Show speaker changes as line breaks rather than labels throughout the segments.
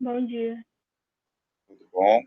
Bom dia.
Tudo bom?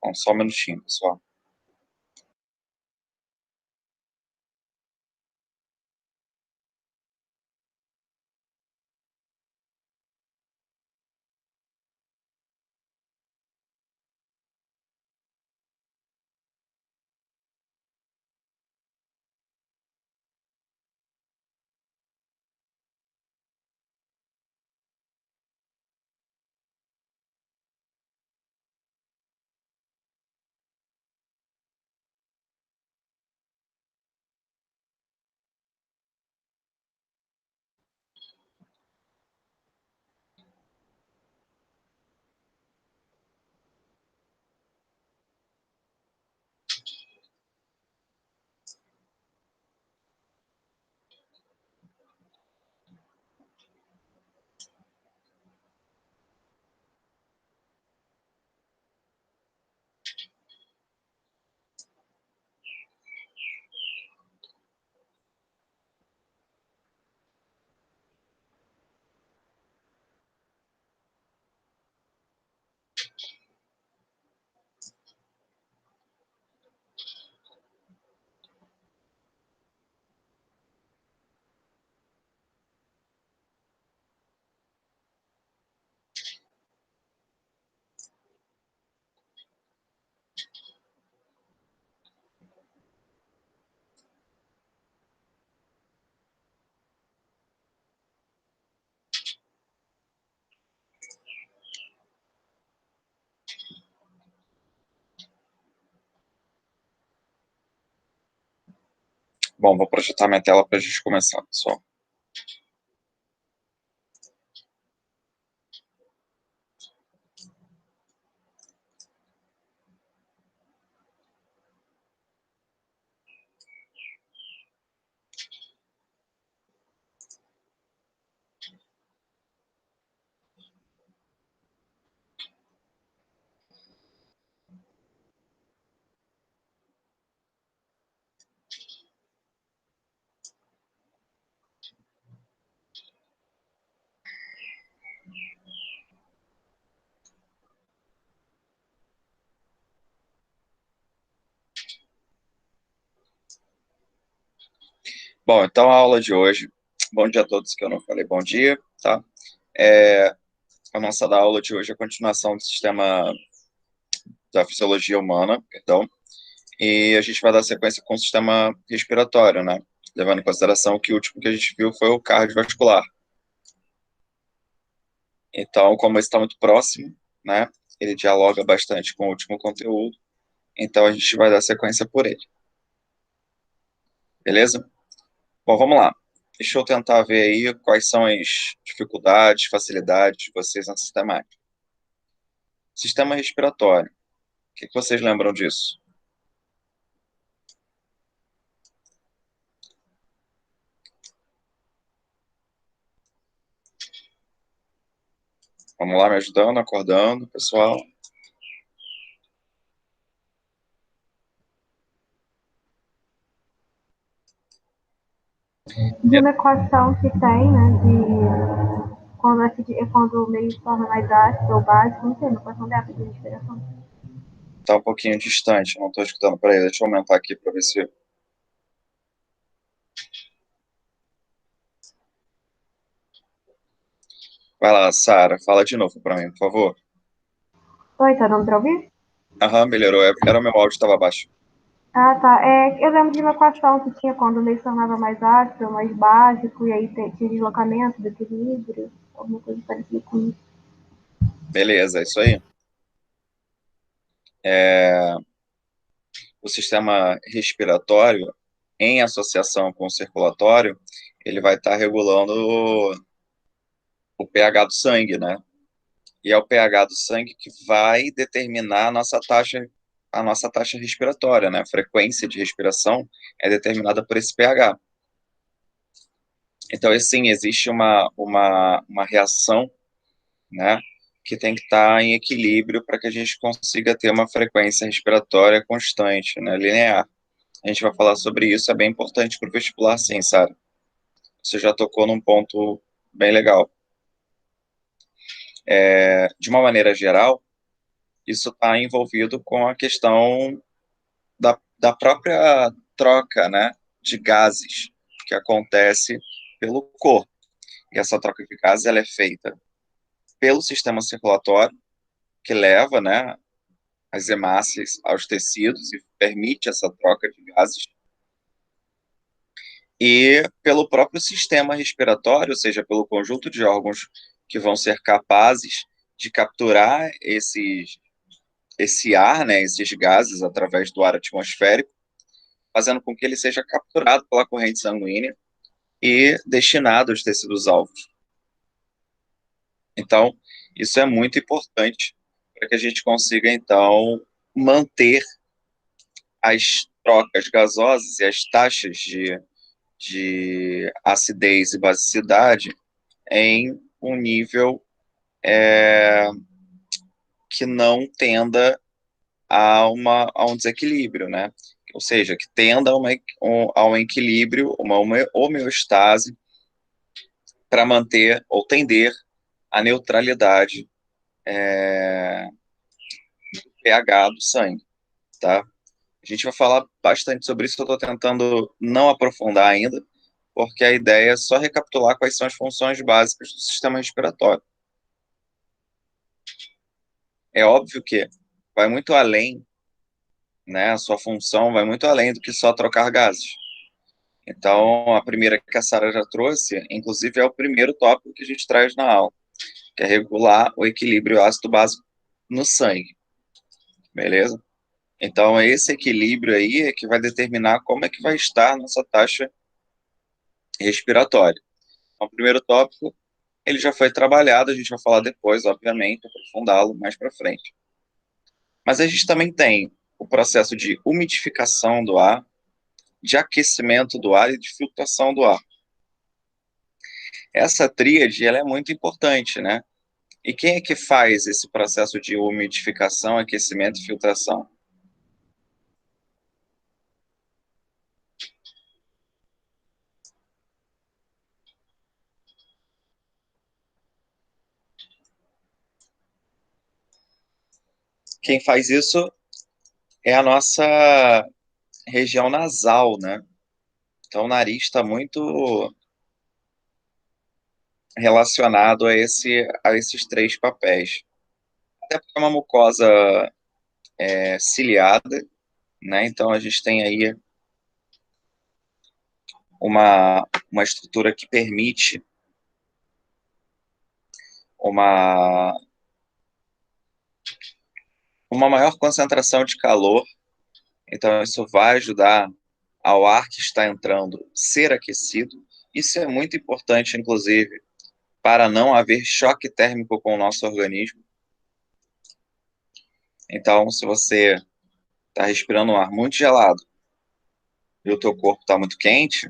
Bom, só um minutinho, pessoal. Bom, vou projetar minha tela para a gente começar, pessoal. Bom, então a aula de hoje, bom dia a todos que eu não falei bom dia, tá? A nossa aula de hoje é a continuação do sistema da fisiologia humana, perdão, e a gente vai dar sequência com o sistema respiratório, né? Levando em consideração que o último que a gente viu foi o cardiovascular. Então, como ele está muito próximo, né, ele dialoga bastante com o último conteúdo, então a gente vai dar sequência por ele. Beleza? Bom, vamos lá. Deixa eu tentar ver aí quais são as dificuldades, facilidades de vocês na sistemática. Sistema respiratório. O que vocês lembram disso? Vamos lá, me ajudando, acordando, pessoal.
De uma equação que tem, né, de quando o meio se torna mais ácido ou básico, não sei, uma equação dessa de respiração.
Está um pouquinho distante, não estou escutando. Peraí, deixa eu aumentar aqui para ver se. Vai lá, Sara, fala de novo para mim, por favor.
Oi, tá dando pra ouvir?
Aham, melhorou. Era o meu áudio, estava baixo.
Ah, tá. Eu lembro de uma equação que tinha quando o meio se tornava mais ácido, mais básico, e aí tinha deslocamento, desequilíbrio, alguma coisa parecida com isso.
Beleza, é isso aí. É, o sistema respiratório, em associação com o circulatório, ele vai estar regulando o pH do sangue, né? E é o pH do sangue que vai determinar a nossa taxa respiratória, né? A frequência de respiração é determinada por esse pH. Então, assim, existe uma reação, né, que tem que estar em equilíbrio para que a gente consiga ter uma frequência respiratória constante, né, linear. A gente vai falar sobre isso, é bem importante para o vestibular, sim, Sara. Você já tocou num ponto bem legal. De uma maneira geral, isso está envolvido com a questão da própria troca, né, de gases que acontece pelo corpo. E essa troca de gases ela é feita pelo sistema circulatório, que leva, né, as hemácias aos tecidos e permite essa troca de gases, e pelo próprio sistema respiratório, ou seja, pelo conjunto de órgãos que vão ser capazes de capturar esse ar, né, esses gases através do ar atmosférico, fazendo com que ele seja capturado pela corrente sanguínea e destinado aos tecidos alvos. Então, isso é muito importante para que a gente consiga, então, manter as trocas gasosas e as taxas de acidez e basicidade em um nível que não tenda a um desequilíbrio, né? Ou seja, que tenda a um equilíbrio, uma homeostase para manter ou tender a neutralidade do pH do sangue, tá? A gente vai falar bastante sobre isso, eu estou tentando não aprofundar ainda, porque a ideia é só recapitular quais são as funções básicas do sistema respiratório. É óbvio que vai muito além, né? A sua função vai muito além do que só trocar gases. Então, a primeira que a Sara já trouxe, inclusive, é o primeiro tópico que a gente traz na aula, que é regular o equilíbrio ácido-básico no sangue, beleza? Então, esse equilíbrio aí é que vai determinar como é que vai estar a nossa taxa respiratória. Então, o primeiro tópico, ele já foi trabalhado, a gente vai falar depois, obviamente, aprofundá-lo mais para frente. Mas a gente também tem o processo de umidificação do ar, de aquecimento do ar e de filtração do ar. Essa tríade, ela é muito importante, né? E quem é que faz esse processo de umidificação, aquecimento e filtração? Quem faz isso é a nossa região nasal, né? Então, o nariz está muito relacionado a esses três papéis. Até porque é uma mucosa ciliada, né? Então, a gente tem aí uma estrutura que permite uma, uma maior concentração de calor. Então, isso vai ajudar ao ar que está entrando ser aquecido. Isso é muito importante, inclusive, para não haver choque térmico com o nosso organismo. Então, se você está respirando um ar muito gelado e o teu corpo está muito quente,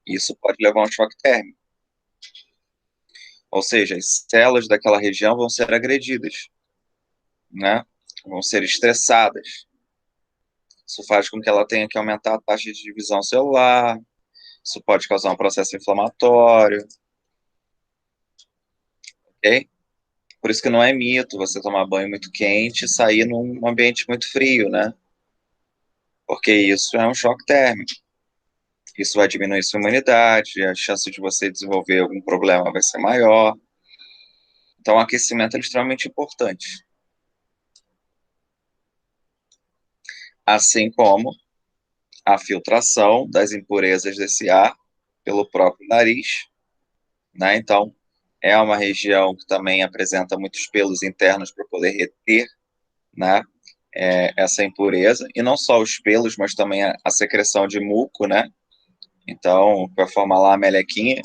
isso pode levar a um choque térmico. Ou seja, as células daquela região vão ser agredidas, né? Vão ser estressadas. Isso faz com que ela tenha que aumentar a taxa de divisão celular. Isso pode causar um processo inflamatório, ok? Por isso que não é mito você tomar banho muito quente e sair num ambiente muito frio, né? Porque isso é um choque térmico. Isso vai diminuir sua imunidade, a chance de você desenvolver algum problema vai ser maior. Então, o aquecimento é extremamente importante. Assim como a filtração das impurezas desse ar pelo próprio nariz, né? Então, é uma região que também apresenta muitos pelos internos para poder reter, né? Essa impureza, e não só os pelos, mas também a secreção de muco, né? Então, vai formar lá a melequinha,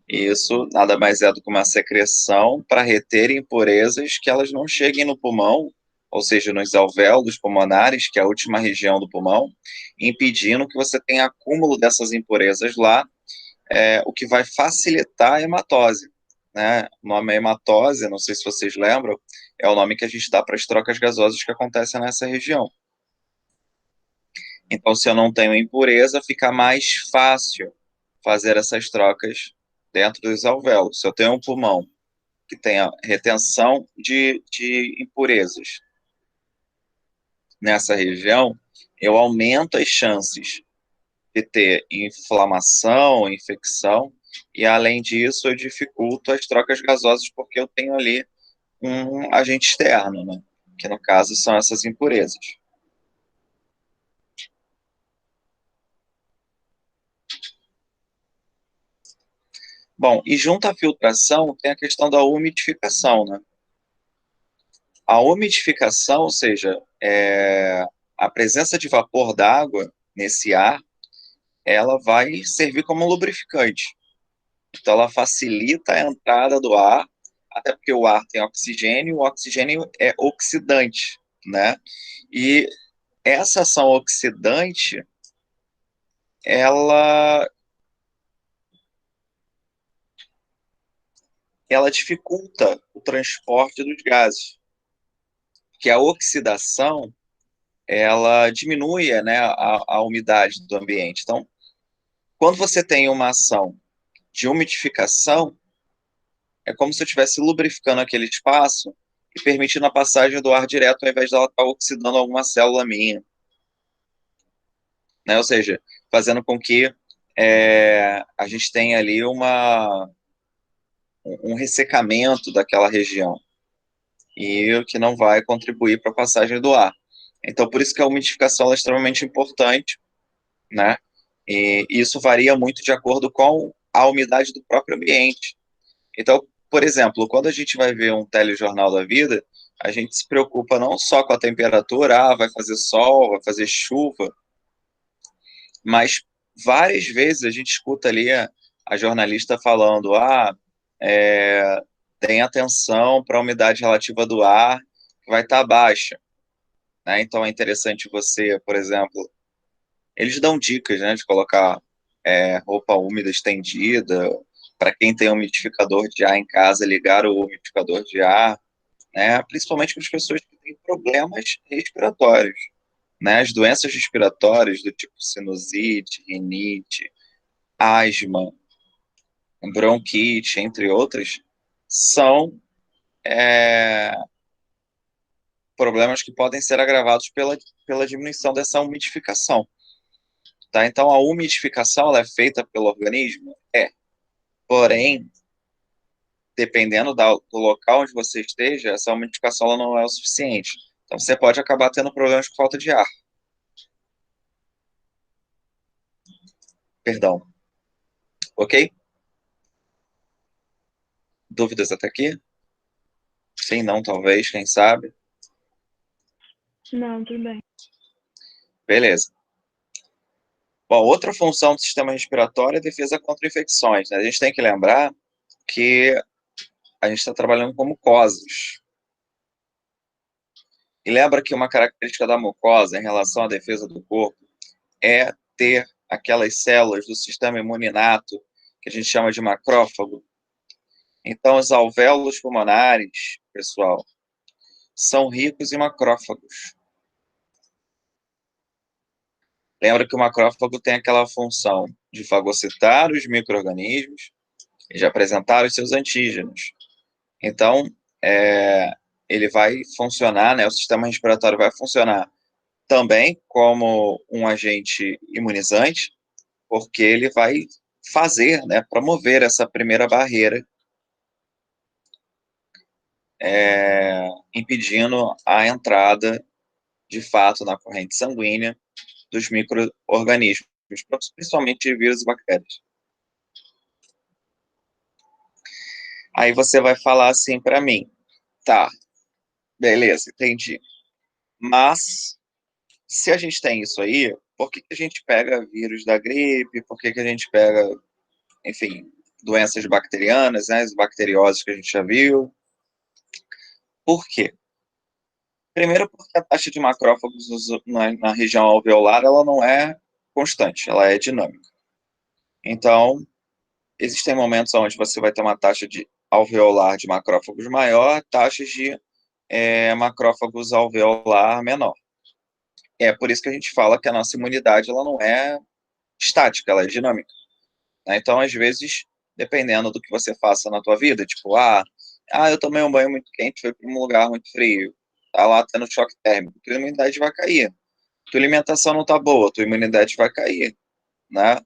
e isso nada mais é do que uma secreção para reter impurezas que elas não cheguem no pulmão, ou seja, nos alvéolos pulmonares, que é a última região do pulmão, impedindo que você tenha acúmulo dessas impurezas lá, o que vai facilitar a hematose. Né? O nome é hematose, não sei se vocês lembram, é o nome que a gente dá para as trocas gasosas que acontecem nessa região. Então, se eu não tenho impureza, fica mais fácil fazer essas trocas dentro dos alvéolos. Se eu tenho um pulmão que tenha retenção de impurezas nessa região, eu aumento as chances de ter inflamação, infecção, e além disso, eu dificulto as trocas gasosas porque eu tenho ali um agente externo, né? Que no caso são essas impurezas. Bom, e junto à filtração tem a questão da umidificação, né? A umidificação, ou seja, a presença de vapor d'água nesse ar, ela vai servir como lubrificante. Então, ela facilita a entrada do ar, até porque o ar tem oxigênio, o oxigênio é oxidante, né? E essa ação oxidante, ela, ela dificulta o transporte dos gases, que a oxidação, ela diminui, né, a umidade do ambiente. Então, quando você tem uma ação de umidificação, é como se eu estivesse lubrificando aquele espaço e permitindo a passagem do ar direto ao invés dela estar oxidando alguma célula minha, né? Ou seja, fazendo com que a gente tenha ali um ressecamento daquela região e o que não vai contribuir para a passagem do ar. Então, por isso que a umidificação é extremamente importante, né? E isso varia muito de acordo com a umidade do próprio ambiente. Então, por exemplo, quando a gente vai ver um telejornal da vida, a gente se preocupa não só com a temperatura, vai fazer sol, vai fazer chuva, mas várias vezes a gente escuta ali a jornalista falando, é, tem atenção para a umidade relativa do ar, que vai estar baixa. Né? Então é interessante você, por exemplo, eles dão dicas, né, de colocar roupa úmida estendida, para quem tem um umidificador de ar em casa, ligar o umidificador de ar, né, principalmente para as pessoas que têm problemas respiratórios. Né, as doenças respiratórias do tipo sinusite, rinite, asma, bronquite, entre outras, são é, problemas que podem ser agravados pela diminuição dessa umidificação. Tá? Então, a umidificação ela é feita pelo organismo? Porém, dependendo do local onde você esteja, essa umidificação ela não é o suficiente. Então, você pode acabar tendo problemas com falta de ar. Perdão. Ok? Dúvidas até aqui? Sim, não, talvez, quem sabe.
Não, tudo bem.
Beleza. Bom, outra função do sistema respiratório é a defesa contra infecções, né? A gente tem que lembrar que a gente está trabalhando com mucosas. E lembra que uma característica da mucosa em relação à defesa do corpo é ter aquelas células do sistema imuninato que a gente chama de macrófago. Então, os alvéolos pulmonares, pessoal, são ricos em macrófagos. Lembra que o macrófago tem aquela função de fagocitar os micro-organismos e de apresentar os seus antígenos. Então, ele vai funcionar, né, o sistema respiratório vai funcionar também como um agente imunizante, porque ele vai fazer, né, promover essa primeira barreira, impedindo a entrada, de fato, na corrente sanguínea dos micro-organismos, principalmente de vírus e bactérias. Aí você vai falar assim para mim, tá, beleza, entendi. Mas, se a gente tem isso aí, por que a gente pega vírus da gripe? Por que a gente pega, enfim, doenças bacterianas, né, as bacterioses que a gente já viu? Por quê? Primeiro porque a taxa de macrófagos na região alveolar, ela não é constante, ela é dinâmica. Então, existem momentos onde você vai ter uma taxa de alveolar de macrófagos maior, taxas de macrófagos alveolar menor. É por isso que a gente fala que a nossa imunidade ela não é estática, ela é dinâmica. Né? Então, às vezes, dependendo do que você faça na tua vida, tipo, eu tomei um banho muito quente, fui para um lugar muito frio, tá lá tendo choque térmico, tua imunidade vai cair. Tua alimentação não tá boa, tua imunidade vai cair, né?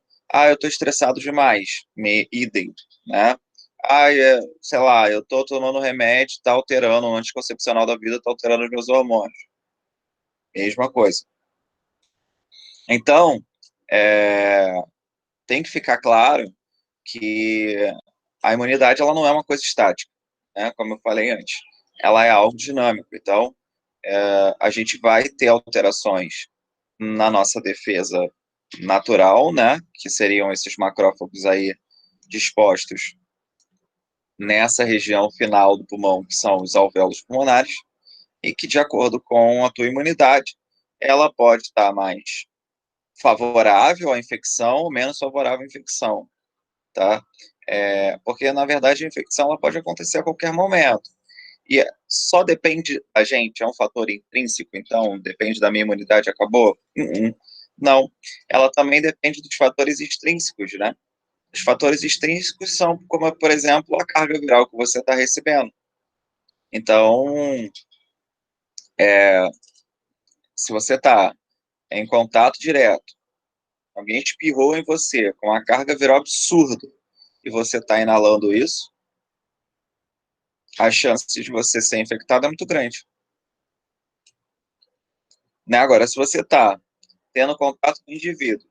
Eu tô estressado demais, idem, né? Sei lá, eu tô tomando remédio, tá alterando, o anticoncepcional da vida tá alterando os meus hormônios. Mesma coisa. Então, é, tem que ficar claro que a imunidade ela não é uma coisa estática, né? Como eu falei antes, ela é algo dinâmico. Então, a gente vai ter alterações na nossa defesa natural, né? Que seriam esses macrófagos aí dispostos nessa região final do pulmão, que são os alvéolos pulmonares, e que, de acordo com a tua imunidade, ela pode estar mais favorável à infecção ou menos favorável à infecção, tá? Porque, na verdade, a infecção ela pode acontecer a qualquer momento. E só depende da gente, é um fator intrínseco, então depende da minha imunidade, acabou? Não. Ela também depende dos fatores extrínsecos, né? Os fatores extrínsecos são como, por exemplo, a carga viral que você está recebendo. Então, se você está em contato direto, alguém espirrou em você com uma carga viral absurda e você está inalando isso, a chance de você ser infectado é muito grande. Né? Agora, se você está tendo contato com o indivíduo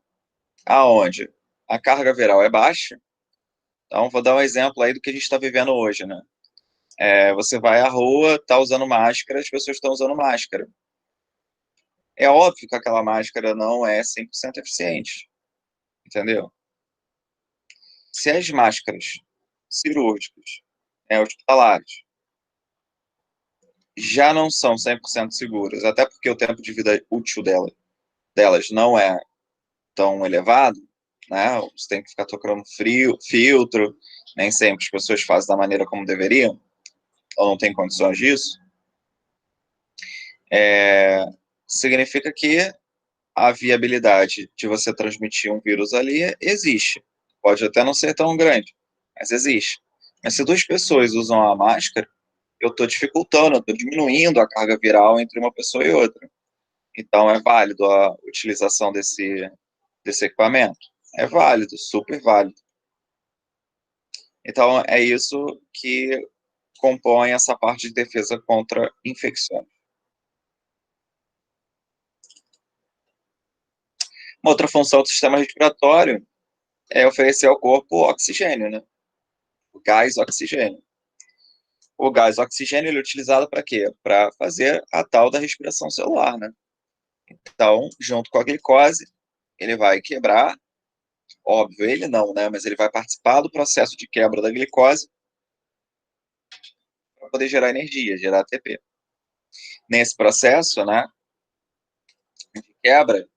aonde a carga viral é baixa, então vou dar um exemplo aí do que a gente está vivendo hoje, né? Você vai à rua, está usando máscara, as pessoas estão usando máscara. É óbvio que aquela máscara não é 100% eficiente, entendeu? Se as máscaras cirúrgicas, hospitalares, já não são 100% seguras, até porque o tempo de vida útil delas não é tão elevado, né? Você tem que ficar tocando filtro, nem sempre as pessoas fazem da maneira como deveriam, ou não tem condições disso, significa que a viabilidade de você transmitir um vírus ali existe. Pode até não ser tão grande, mas existe. Mas se duas pessoas usam a máscara, eu estou dificultando, eu estou diminuindo a carga viral entre uma pessoa e outra. Então é válido a utilização desse equipamento. É válido, super válido. Então é isso que compõe essa parte de defesa contra infecções. Uma outra função do sistema respiratório é oferecer ao corpo oxigênio, né? O gás oxigênio. o gás oxigênio ele é utilizado para quê? Para fazer a tal da respiração celular, né? Então, junto com a glicose, ele vai quebrar, óbvio, ele não, né? Mas ele vai participar do processo de quebra da glicose para poder gerar energia, gerar ATP. Nesse processo, né, de quebra,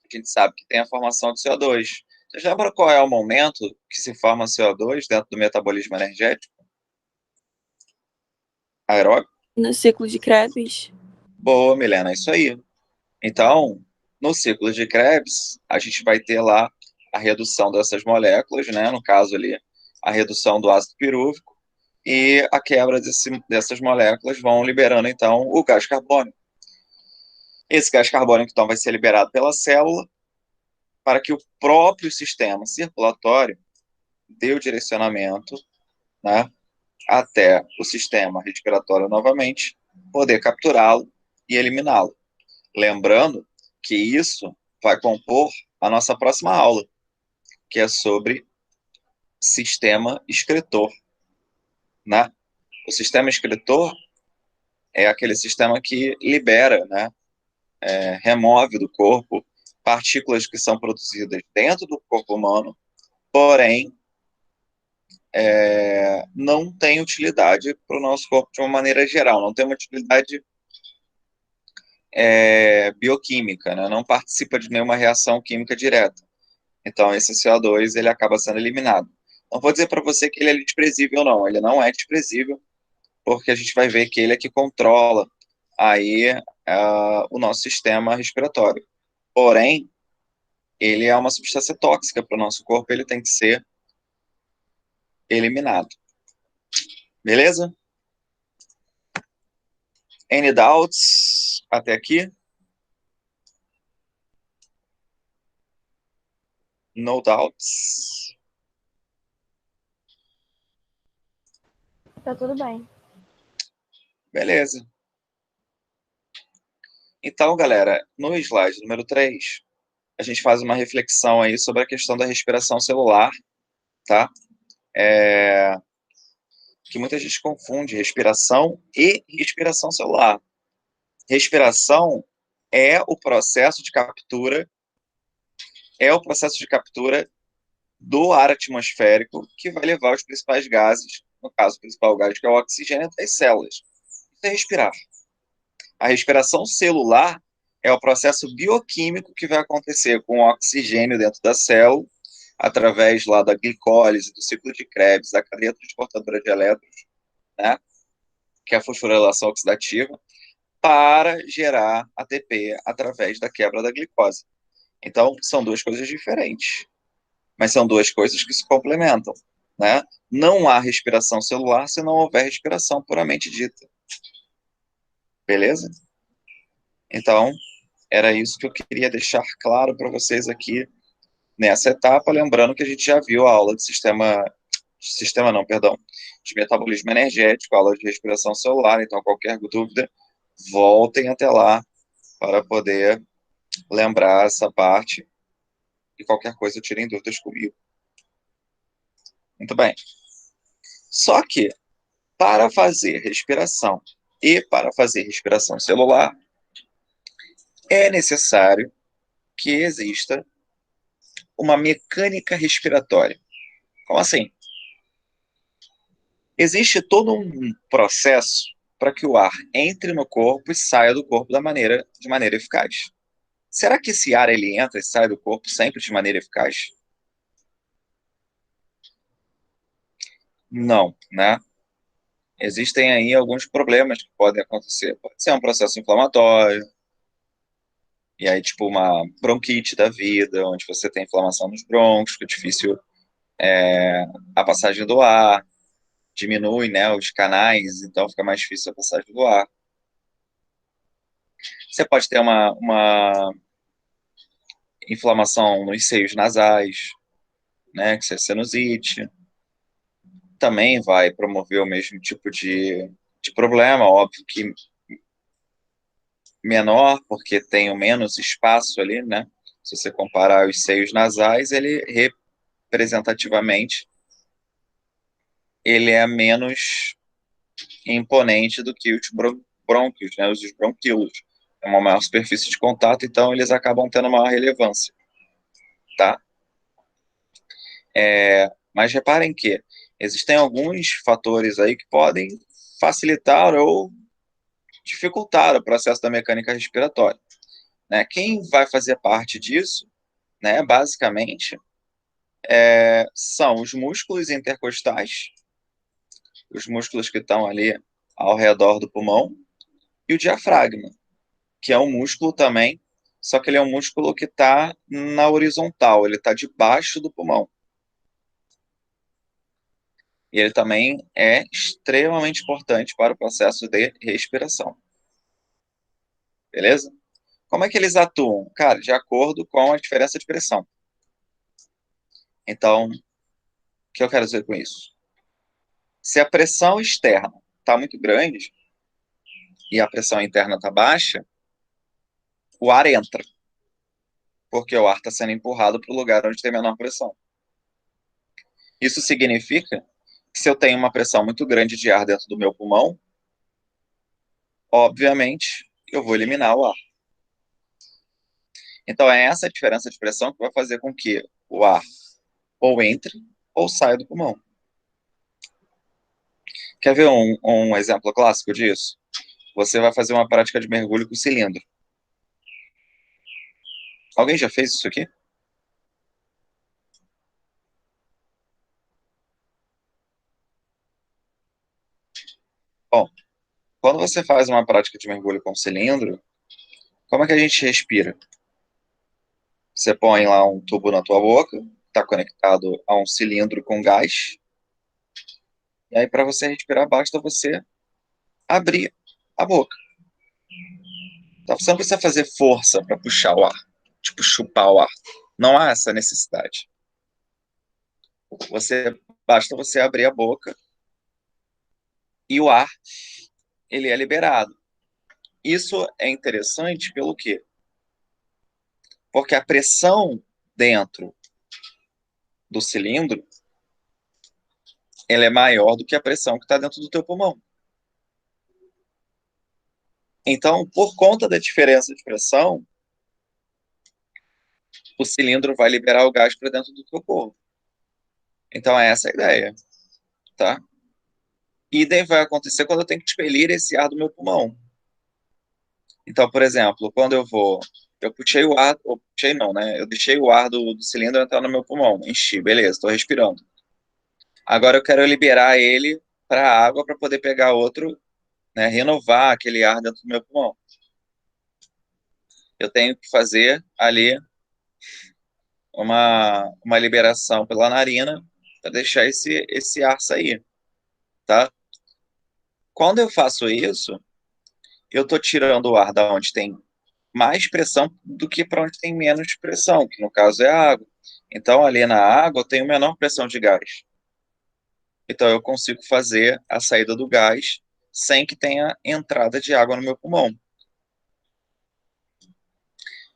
a gente sabe que tem a formação de CO2. Você lembra qual é o momento que se forma CO2 dentro do metabolismo energético aeróbico?
No ciclo de Krebs?
Boa, Milena, é isso aí. Então, no ciclo de Krebs, a gente vai ter lá a redução dessas moléculas, né? No caso ali, a redução do ácido pirúvico e a quebra dessas moléculas vão liberando, então, o gás carbônico. Esse gás carbônico, então, vai ser liberado pela célula para que o próprio sistema circulatório dê o direcionamento, né, até o sistema respiratório novamente, poder capturá-lo e eliminá-lo. Lembrando que isso vai compor a nossa próxima aula, que é sobre sistema excretor, né? O sistema excretor é aquele sistema que libera, né, remove do corpo partículas que são produzidas dentro do corpo humano, porém não tem utilidade para o nosso corpo de uma maneira geral, não tem uma utilidade bioquímica, né? Não participa de nenhuma reação química direta. Então, esse CO2 ele acaba sendo eliminado. Não vou dizer para você que ele é desprezível, não. Ele não é desprezível, porque a gente vai ver que ele é que controla aí o nosso sistema respiratório. Porém, ele é uma substância tóxica para o nosso corpo, ele tem que ser eliminado. Beleza? Any doubts até aqui? No doubts?
Tá tudo bem.
Beleza. Então, galera, no slide número 3, a gente faz uma reflexão aí sobre a questão da respiração celular, tá? Que muita gente confunde respiração e respiração celular. Respiração é o processo de captura, do ar atmosférico que vai levar os principais gases, no caso, o principal gás que é o oxigênio, das células. Isso é respirar. A respiração celular é o processo bioquímico que vai acontecer com o oxigênio dentro da célula, através lá da glicólise, do ciclo de Krebs, da cadeia transportadora de elétrons, né, que é a fosforilação oxidativa, para gerar ATP através da quebra da glicose. Então, são duas coisas diferentes, mas são duas coisas que se complementam, né? Não há respiração celular se não houver respiração puramente dita. Beleza? Então, era isso que eu queria deixar claro para vocês aqui nessa etapa, lembrando que a gente já viu a aula de de metabolismo energético, a aula de respiração celular, então qualquer dúvida, voltem até lá para poder lembrar essa parte e qualquer coisa tirem dúvidas comigo. Muito bem. Só que, para fazer respiração e para fazer respiração celular, é necessário que exista uma mecânica respiratória. Como assim? Existe todo um processo para que o ar entre no corpo e saia do corpo de maneira eficaz. Será que esse ar ele entra e sai do corpo sempre de maneira eficaz? Não, né? Existem aí alguns problemas que podem acontecer. Pode ser um processo inflamatório, e aí tipo uma bronquite da vida, onde você tem inflamação nos brônquios, fica difícil a passagem do ar, diminui, né, os canais, então fica mais difícil a passagem do ar. Você pode ter uma inflamação nos seios nasais, né, que é sinusite, também vai promover o mesmo tipo de problema, óbvio que menor, porque tem o menos espaço ali, né, se você comparar os seios nasais, ele representativamente, ele é menos imponente do que os brônquios, né, os bronquíolos. É uma maior superfície de contato, então eles acabam tendo maior relevância, tá? Mas reparem que existem alguns fatores aí que podem facilitar ou dificultar o processo da mecânica respiratória, né? Quem vai fazer parte disso, né, basicamente, são os músculos intercostais, os músculos que estão ali ao redor do pulmão, e o diafragma, que é um músculo também, só que ele é um músculo que está na horizontal, ele está debaixo do pulmão. E ele também é extremamente importante para o processo de respiração. Beleza? Como é que eles atuam? Cara, de acordo com a diferença de pressão. Então, o que eu quero dizer com isso? Se a pressão externa está muito grande e a pressão interna está baixa, o ar entra, porque o ar está sendo empurrado para o lugar onde tem menor pressão. Isso significa que se eu tenho uma pressão muito grande de ar dentro do meu pulmão, obviamente eu vou eliminar o ar. Então é essa diferença de pressão que vai fazer com que o ar ou entre ou saia do pulmão. Quer ver um exemplo clássico disso? Você vai fazer uma prática de mergulho com cilindro. Alguém já fez isso aqui? Bom, quando você faz uma prática de mergulho com cilindro, como é que a gente respira? Você põe lá um tubo na tua boca, está conectado a um cilindro com gás, e aí para você respirar basta você abrir a boca. Então, você não precisa fazer força para puxar o ar, tipo chupar o ar. Não há essa necessidade. Basta você abrir a boca e o ar ele é liberado. Isso é interessante pelo quê? Porque a pressão dentro do cilindro ela é maior do que a pressão que está dentro do teu pulmão. Então, por conta da diferença de pressão, o cilindro vai liberar o gás para dentro do teu corpo. Então, é essa a ideia, tá? Idem vai acontecer quando eu tenho que expelir esse ar do meu pulmão. Então, por exemplo, quando eu puxei o ar, ou puxei não, né? Eu deixei o ar do cilindro entrar no meu pulmão, enchi, beleza, estou respirando. Agora eu quero liberar ele para a água para poder pegar outro, né? Renovar aquele ar dentro do meu pulmão. Eu tenho que fazer ali uma liberação pela narina para deixar esse ar sair, tá? Quando eu faço isso, eu estou tirando o ar da onde tem mais pressão do que para onde tem menos pressão, que no caso é a água. Então, ali na água, eu tenho menor pressão de gás. Então, eu consigo fazer a saída do gás sem que tenha entrada de água no meu pulmão.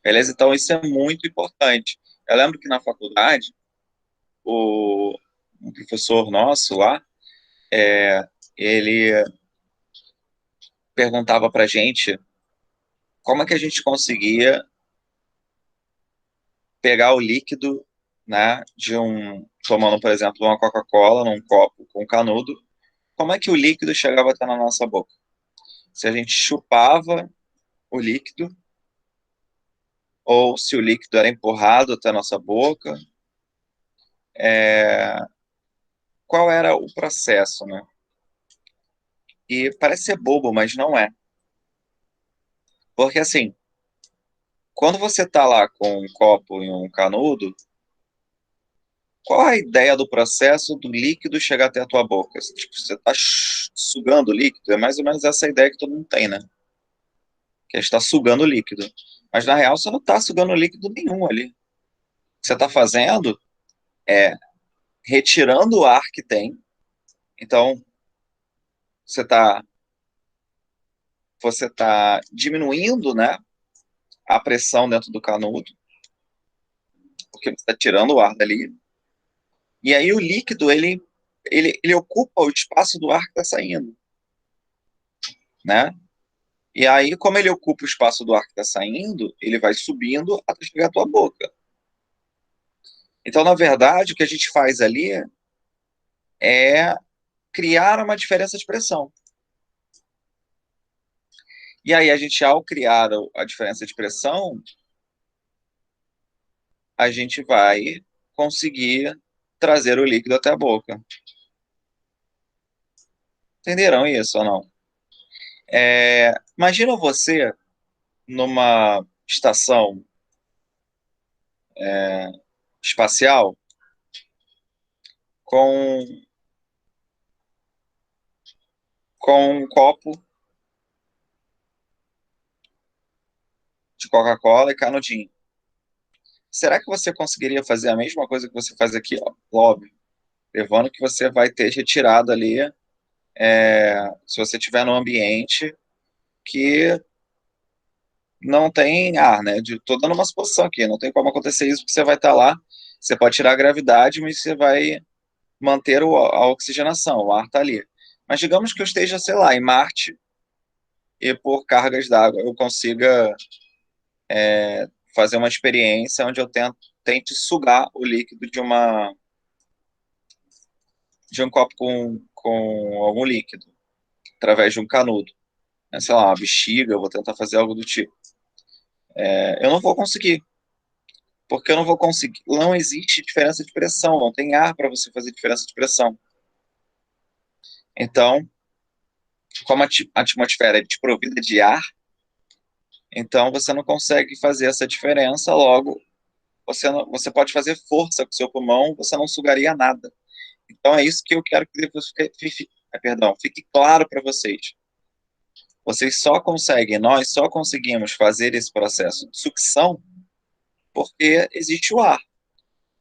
Beleza? Então, isso é muito importante. Eu lembro que na faculdade, um professor nosso lá, ele perguntava para a gente como é que a gente conseguia pegar o líquido, né, tomando, por exemplo, uma Coca-Cola num copo com canudo, como é que o líquido chegava até na nossa boca? Se a gente chupava o líquido, ou se o líquido era empurrado até a nossa boca, qual era o processo, né? E parece ser bobo, mas não é. Porque assim, quando você tá lá com um copo e um canudo, qual a ideia do processo do líquido chegar até a tua boca? Tipo, você tá sugando o líquido? É mais ou menos essa ideia que todo mundo tem, né? Que está sugando o líquido. Mas na real você não está sugando líquido nenhum ali. O que você está fazendo é retirando o ar que tem. Então, você está diminuindo, né, a pressão dentro do canudo, porque você está tirando o ar dali. E aí o líquido, ele ocupa o espaço do ar que está saindo. né? E aí, como ele ocupa o espaço do ar que está saindo, ele vai subindo até chegar à tua boca. Então, na verdade, o que a gente faz ali é criar uma diferença de pressão. E aí, a gente, ao criar a diferença de pressão, a gente vai conseguir trazer o líquido até a boca. Entenderam isso ou não? Imagina você numa estação espacial com, com um copo de Coca-Cola e canudinho. Será que você conseguiria fazer a mesma coisa que você faz aqui? Ó? Óbvio, levando que você vai ter retirado ali, se você estiver num ambiente que não tem ar, né? Tô dando uma suposição aqui, não tem como acontecer isso, porque você vai estar lá, você pode tirar a gravidade, mas você vai manter a oxigenação, o ar está ali. Mas digamos que eu esteja, sei lá, em Marte e por cargas d'água eu consiga fazer uma experiência onde eu tente sugar o líquido de um copo com algum líquido, através de um canudo. Né? Sei lá, uma bexiga, eu vou tentar fazer algo do tipo. Eu não vou conseguir, porque eu não vou conseguir. Não existe diferença de pressão, não tem ar para você fazer diferença de pressão. Então, como a atmosfera é desprovida de ar, então você não consegue fazer essa diferença, logo você pode fazer força com o seu pulmão, você não sugaria nada. Então é isso que eu quero que depois fique claro para vocês. Nós só conseguimos fazer esse processo de sucção porque existe o ar.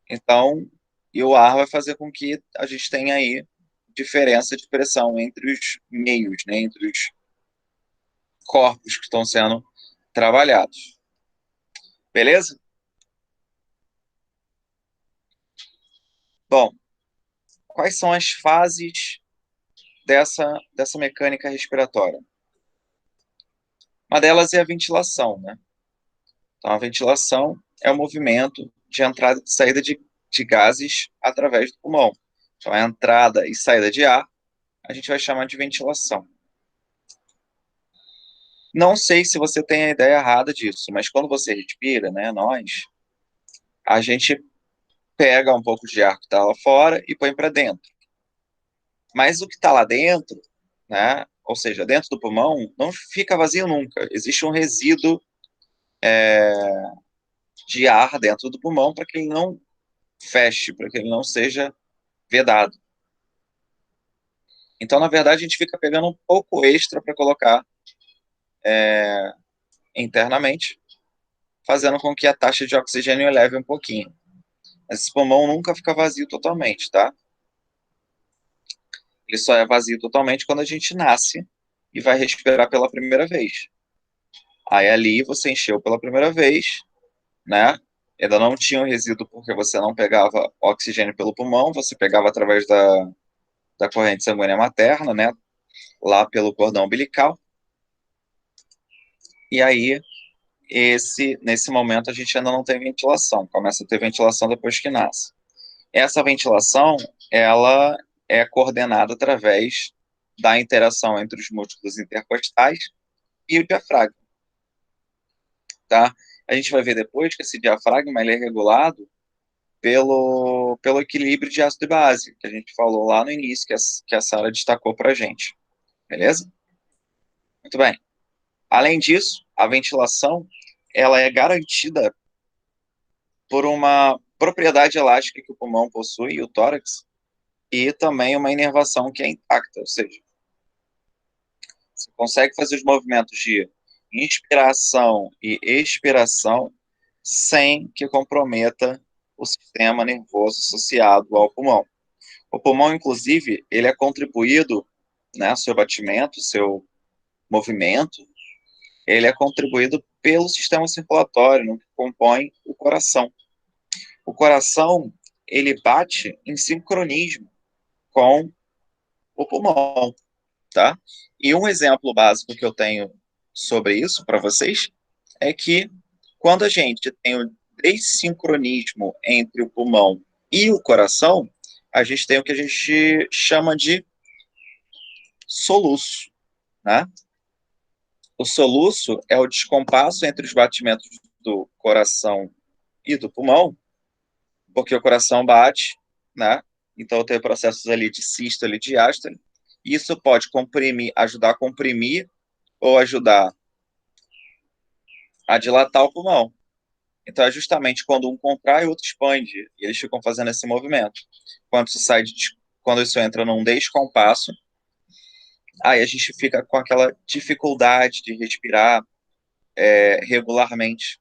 Então, e o ar vai fazer com que a gente tenha aí diferença de pressão entre os meios, né, entre os corpos que estão sendo trabalhados. Beleza? Bom, quais são as fases dessa mecânica respiratória? Uma delas é a ventilação, né? Então, a ventilação é o movimento de entrada e saída de gases através do pulmão. Então, a entrada e saída de ar, a gente vai chamar de ventilação. Não sei se você tem a ideia errada disso, mas quando você respira, né, a gente pega um pouco de ar que está lá fora e põe para dentro. Mas o que está lá dentro, né, ou seja, dentro do pulmão, não fica vazio nunca. Existe um resíduo de ar dentro do pulmão para que ele não feche, para que ele não seja vedado. Então, na verdade, a gente fica pegando um pouco extra para colocar internamente, fazendo com que a taxa de oxigênio eleve um pouquinho. Mas esse pulmão nunca fica vazio totalmente, tá? Ele só é vazio totalmente quando a gente nasce e vai respirar pela primeira vez. Aí ali você encheu pela primeira vez, né? Ainda não tinha o resíduo porque você não pegava oxigênio pelo pulmão, você pegava através da corrente sanguínea materna, né? Lá pelo cordão umbilical. E aí, nesse momento, a gente ainda não tem ventilação. Começa a ter ventilação depois que nasce. Essa ventilação, ela é coordenada através da interação entre os músculos intercostais e o diafragma, tá? A gente vai ver depois que esse diafragma ele é regulado pelo equilíbrio de ácido e base, que a gente falou lá no início, que a Sara destacou para a gente, beleza? Muito bem. Além disso, a ventilação, ela é garantida por uma propriedade elástica que o pulmão possui, o tórax, e também uma inervação que é intacta, ou seja, você consegue fazer os movimentos de inspiração e expiração sem que comprometa o sistema nervoso associado ao pulmão. O pulmão, inclusive, ele é contribuído, né, seu batimento, seu movimento, ele é contribuído pelo sistema circulatório, no que compõe o coração. O coração, ele bate em sincronismo com o pulmão. tá? E um exemplo básico que eu tenho sobre isso para vocês é que quando a gente tem o dessincronismo entre o pulmão e o coração, a gente tem o que a gente chama de soluço, né? O soluço é o descompasso entre os batimentos do coração e do pulmão, porque o coração bate, né? Então tem processos ali de sístole e diástole. Isso pode comprimir, ajudar a comprimir ou ajudar a dilatar o pulmão. Então é justamente quando um contrai, o outro expande, e eles ficam fazendo esse movimento. Quando isso entra num descompasso, aí a gente fica com aquela dificuldade de respirar regularmente,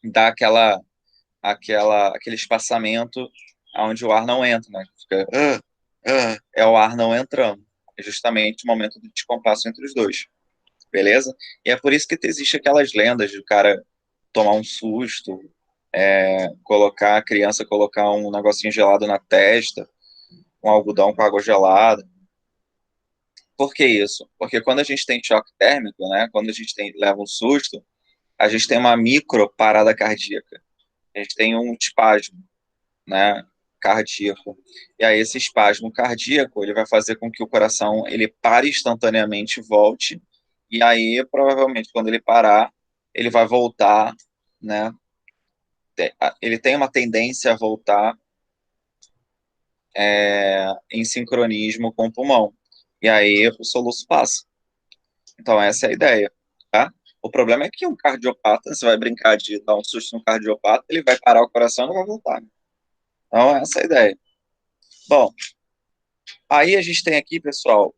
dá aquele espaçamento onde o ar não entra, né? Fica, é o ar não entrando. É justamente o momento do descompasso entre os dois, beleza? E é por isso que existe aquelas lendas de o cara tomar um susto, colocar a criança colocar um negocinho gelado na testa, um algodão com água gelada. Por que isso? Porque quando a gente tem choque térmico, né? Quando a gente leva um susto, a gente tem uma micro parada cardíaca. A gente tem um espasmo, né, cardíaco. E aí esse espasmo cardíaco, ele vai fazer com que o coração ele pare instantaneamente e volte. E aí, provavelmente, quando ele parar, ele vai voltar, né? Ele tem uma tendência a voltar em sincronismo com o pulmão. E aí o soluço passa. Então essa é a ideia, tá? O problema é que um cardiopata, você vai brincar de dar um susto no cardiopata, ele vai parar o coração e não vai voltar. Então essa é a ideia. Bom, aí a gente tem aqui, pessoal,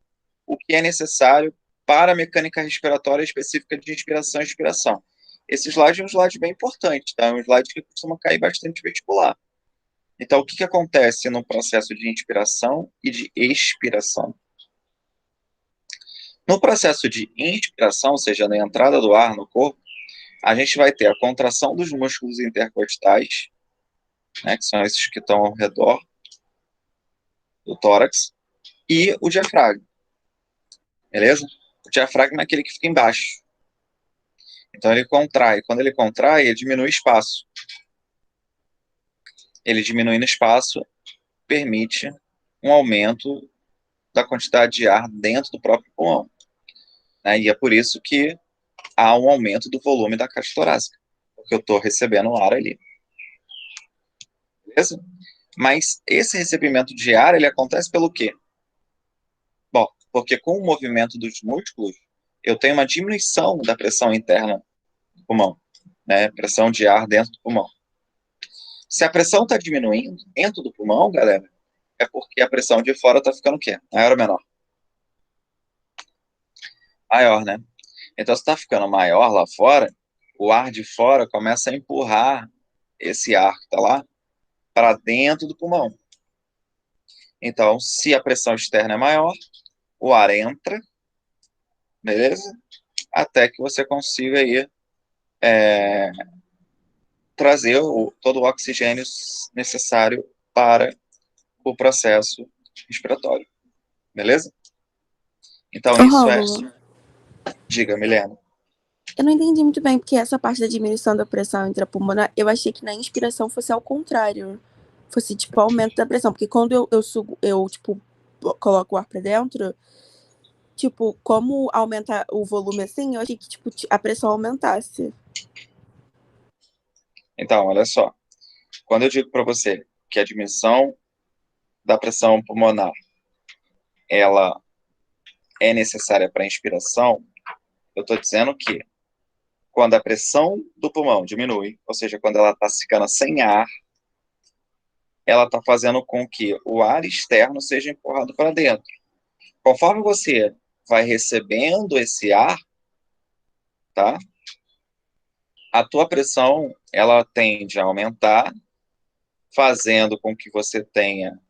o que é necessário para a mecânica respiratória específica de inspiração e expiração. Esse slide é um slide bem importante, tá? É um slide que costuma cair bastante vestibular. Então, o que acontece no processo de inspiração e de expiração? No processo de inspiração, ou seja, na entrada do ar no corpo, a gente vai ter a contração dos músculos intercostais, né, que são esses que estão ao redor do tórax, e o diafragma, beleza? O diafragma é aquele que fica embaixo. Então ele contrai. Quando ele contrai, ele diminui o espaço. Ele diminuindo o espaço permite um aumento da quantidade de ar dentro do próprio pulmão, né? E é por isso que há um aumento do volume da caixa torácica, porque eu estou recebendo ar ali. Beleza? Mas esse recebimento de ar, ele acontece pelo quê? Bom, porque com o movimento dos músculos, eu tenho uma diminuição da pressão interna do pulmão, né? Pressão de ar dentro do pulmão. Se a pressão está diminuindo dentro do pulmão, galera, é porque a pressão de fora está ficando o quê? Maior ou menor? Maior, né? Então, se está ficando maior lá fora, o ar de fora começa a empurrar esse ar que está lá para dentro do pulmão. Então, se a pressão externa é maior, o ar entra, beleza? Até que você consiga aí, trazer todo o oxigênio necessário para o processo respiratório, beleza? Então,
Ô,
isso é...
Rômulo,
Diga, Milena.
eu não entendi muito bem, porque essa parte da diminuição da pressão intrapulmonar, eu achei que na inspiração fosse ao contrário. Fosse, tipo, aumento da pressão. Porque quando eu sugo, tipo, coloco o ar pra dentro, tipo, como aumentar o volume assim, eu achei que, tipo, a pressão aumentasse.
Então, olha só. Quando eu digo para você que a diminuição da pressão pulmonar, ela é necessária para a inspiração, eu estou dizendo que quando a pressão do pulmão diminui, ou seja, quando ela está ficando sem ar, ela está fazendo com que o ar externo seja empurrado para dentro. Conforme você vai recebendo esse ar, tá? A tua pressão, ela tende a aumentar, fazendo com que você tenha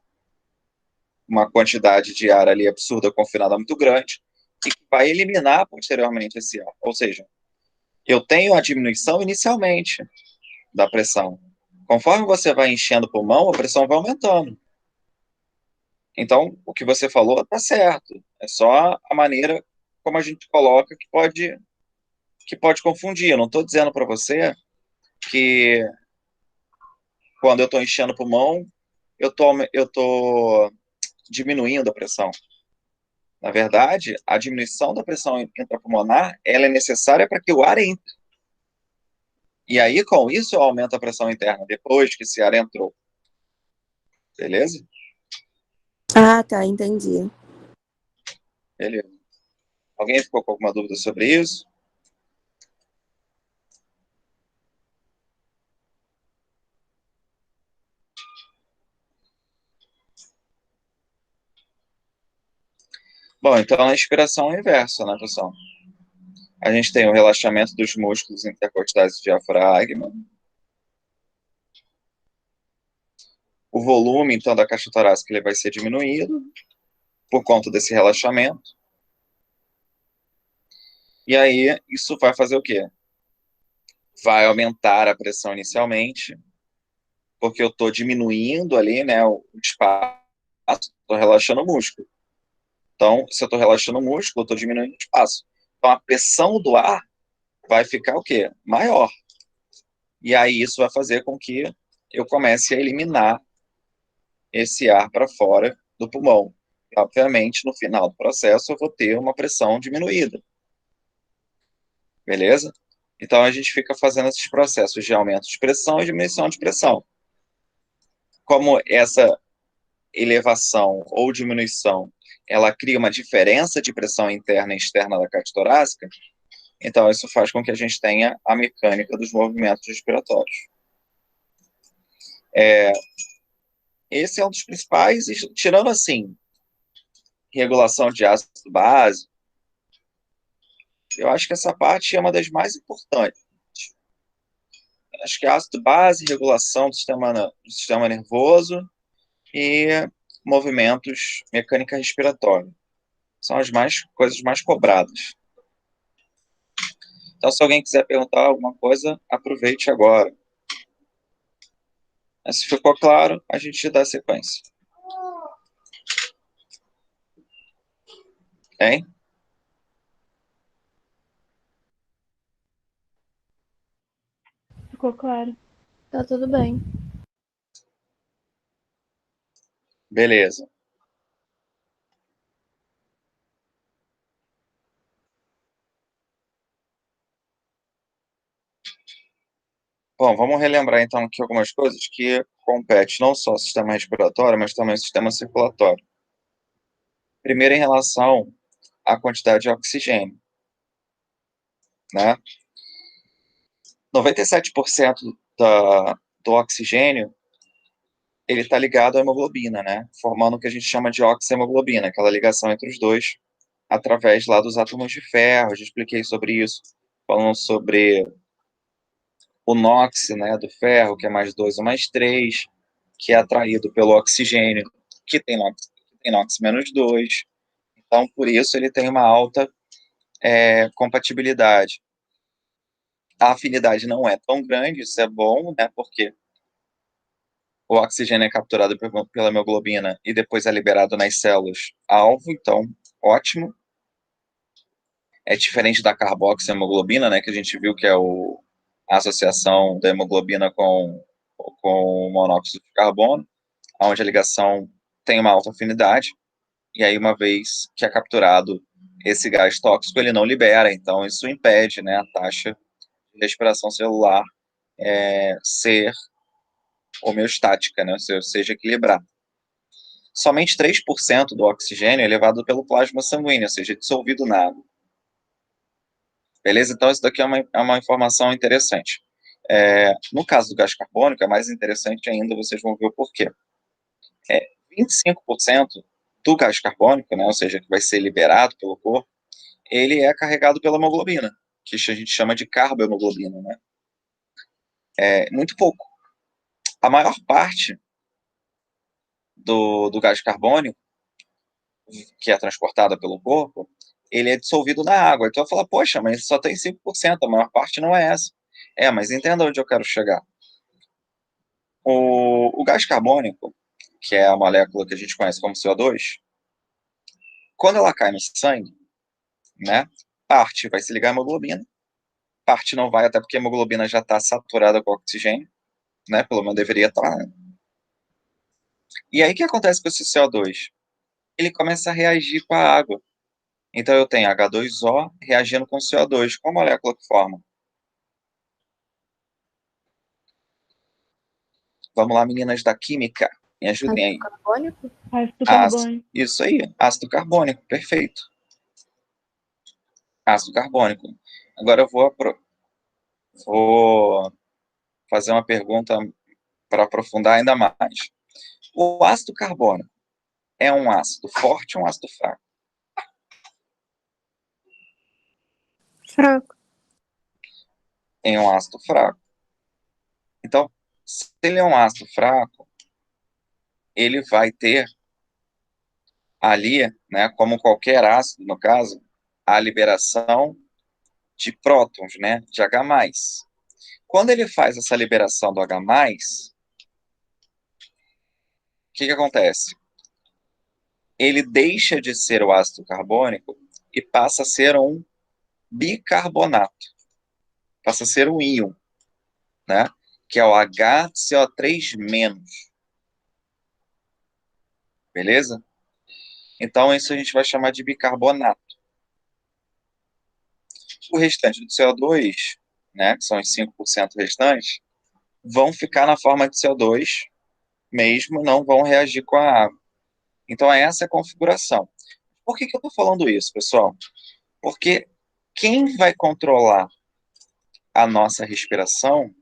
uma quantidade de ar ali absurda, confinada muito grande, e que vai eliminar posteriormente esse ar. Ou seja, eu tenho a diminuição inicialmente da pressão. Conforme você vai enchendo o pulmão, a pressão vai aumentando. Então, o que você falou está certo. É só a maneira como a gente coloca que pode confundir. Eu não estou dizendo para você que quando eu estou enchendo o pulmão, eu tô diminuindo a pressão. Na verdade, a diminuição da pressão intrapulmonar, ela é necessária para que o ar entre. E aí, com isso, eu aumento a pressão interna depois que esse ar entrou. Beleza?
Ah, tá, entendi.
Beleza. Alguém ficou com alguma dúvida sobre isso? Bom, então a inspiração é inversa, né, pessoal? A gente tem o relaxamento dos músculos intercostais do diafragma. O volume, então, da caixa torácica ele vai ser diminuído por conta desse relaxamento. E aí, isso vai fazer o quê? Vai aumentar a pressão inicialmente, porque eu estou diminuindo ali, né, o espaço, estou relaxando o músculo. Então, se eu estou relaxando o músculo, eu estou diminuindo o espaço. Então, a pressão do ar vai ficar o quê? Maior. E aí isso vai fazer com que eu comece a eliminar esse ar para fora do pulmão. E, obviamente, no final do processo, eu vou ter uma pressão diminuída. Beleza? Então, a gente fica fazendo esses processos de aumento de pressão e diminuição de pressão. Como essa elevação ou diminuição, ela cria uma diferença de pressão interna e externa da caixa torácica, então isso faz com que a gente tenha a mecânica dos movimentos respiratórios. Esse é um dos principais, tirando assim, regulação de ácido base, eu acho que essa parte é uma das mais importantes. Acho que ácido base, regulação do sistema nervoso e movimentos, mecânica respiratória. São as coisas mais cobradas. Então, se alguém quiser perguntar alguma coisa, aproveite agora. Se ficou claro, a gente dá sequência. Hein?
Ficou claro.
Tá tudo bem.
Beleza. Bom, vamos relembrar então aqui algumas coisas que competem não só o sistema respiratório, mas também o sistema circulatório. Primeiro, em relação à quantidade de oxigênio, né? 97% do oxigênio ele está ligado à hemoglobina, né? Formando o que a gente chama de oxihemoglobina, aquela ligação entre os dois, através lá dos átomos de ferro. Eu já expliquei sobre isso, falando sobre o NOx, né, do ferro, que é mais 2 ou mais 3, que é atraído pelo oxigênio, que tem NOx menos 2. Então, por isso, ele tem uma alta compatibilidade. A afinidade não é tão grande, isso é bom, né, porque o oxigênio é capturado pela hemoglobina e depois é liberado nas células-alvo, então, ótimo. É diferente da carboxihemoglobina, né, que a gente viu que é a associação da hemoglobina com o monóxido de carbono, onde a ligação tem uma alta afinidade, e aí uma vez que é capturado esse gás tóxico, ele não libera, então isso impede, né, a taxa de respiração celular ser homeostática, né, ou seja, equilibrada. Somente 3% do oxigênio é levado pelo plasma sanguíneo, ou seja, dissolvido na água. Beleza? Então, isso daqui é uma informação interessante. No caso do gás carbônico, é mais interessante ainda, vocês vão ver o porquê. 25% do gás carbônico, né, ou seja, que vai ser liberado pelo corpo, ele é carregado pela hemoglobina, que a gente chama de carbohemoglobina, né? É muito pouco. A maior parte do gás carbônico, que é transportada pelo corpo, ele é dissolvido na água. Então eu falo, poxa, mas só tem 5%, a maior parte não é essa. Mas entenda onde eu quero chegar. O gás carbônico, que é a molécula que a gente conhece como CO2, quando ela cai no sangue, né, parte vai se ligar à hemoglobina, parte não vai, até porque a hemoglobina já está saturada com oxigênio, né, pelo menos deveria estar, né? E aí o que acontece com esse CO2? Ele começa a reagir com a água. Então eu tenho H2O reagindo com CO2. Qual molécula que forma? Vamos lá, meninas da química, me ajudem aí.
Carbônico?
Ácido
Ácido,
carbônico.
isso aí, ácido carbônico, perfeito. Ácido carbônico. Agora eu vou fazer uma pergunta para aprofundar ainda mais. O ácido carbônico é um ácido forte ou um ácido fraco?
Fraco.
É um ácido fraco. Então, se ele é um ácido fraco, ele vai ter ali, né, como qualquer ácido, no caso, a liberação de prótons, né, de H+. Quando ele faz essa liberação do H+, o que acontece? Ele deixa de ser o ácido carbônico e passa a ser um bicarbonato. Passa a ser um íon, né, que é o HCO3-. Beleza? Então, isso a gente vai chamar de bicarbonato. O restante do CO2, né, que são os 5% restantes, vão ficar na forma de CO2, mesmo não vão reagir com a água. Então, essa é a configuração. Por que eu estou falando isso, pessoal? Porque quem vai controlar a nossa respiração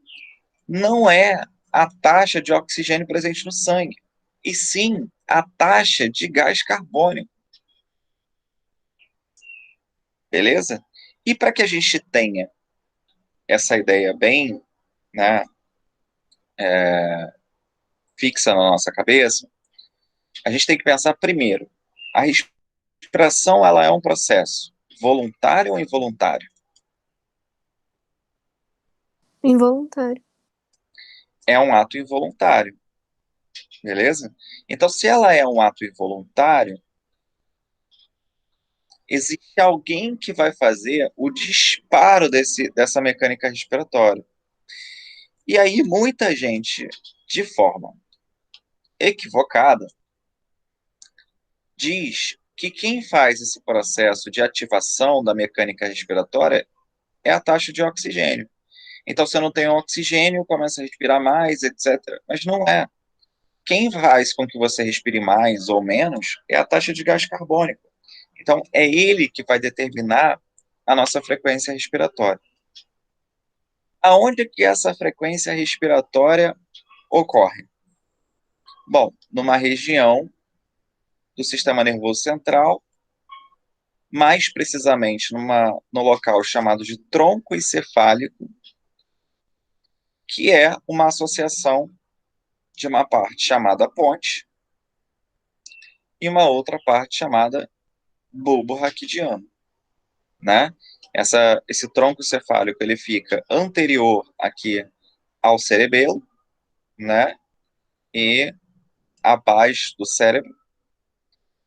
não é a taxa de oxigênio presente no sangue, e sim a taxa de gás carbônico. Beleza? E para que a gente tenha essa ideia bem, né, fixa na nossa cabeça, a gente tem que pensar primeiro, a respiração ela é um processo voluntário ou involuntário?
Involuntário.
É um ato involuntário, beleza? Então, se ela é um ato involuntário, existe alguém que vai fazer o disparo dessa mecânica respiratória. E aí, muita gente, de forma equivocada, diz que quem faz esse processo de ativação da mecânica respiratória é a taxa de oxigênio. Então, você não tem oxigênio, começa a respirar mais, etc. Mas não é. Quem faz com que você respire mais ou menos é a taxa de gás carbônico. Então, é ele que vai determinar a nossa frequência respiratória. Aonde que essa frequência respiratória ocorre? Bom, numa região do sistema nervoso central, mais precisamente no local chamado de tronco encefálico, que é uma associação de uma parte chamada ponte e uma outra parte chamada bulbo raquidiano, né? Esse tronco cefálico ele fica anterior aqui ao cerebelo, né? E abaixo do cérebro,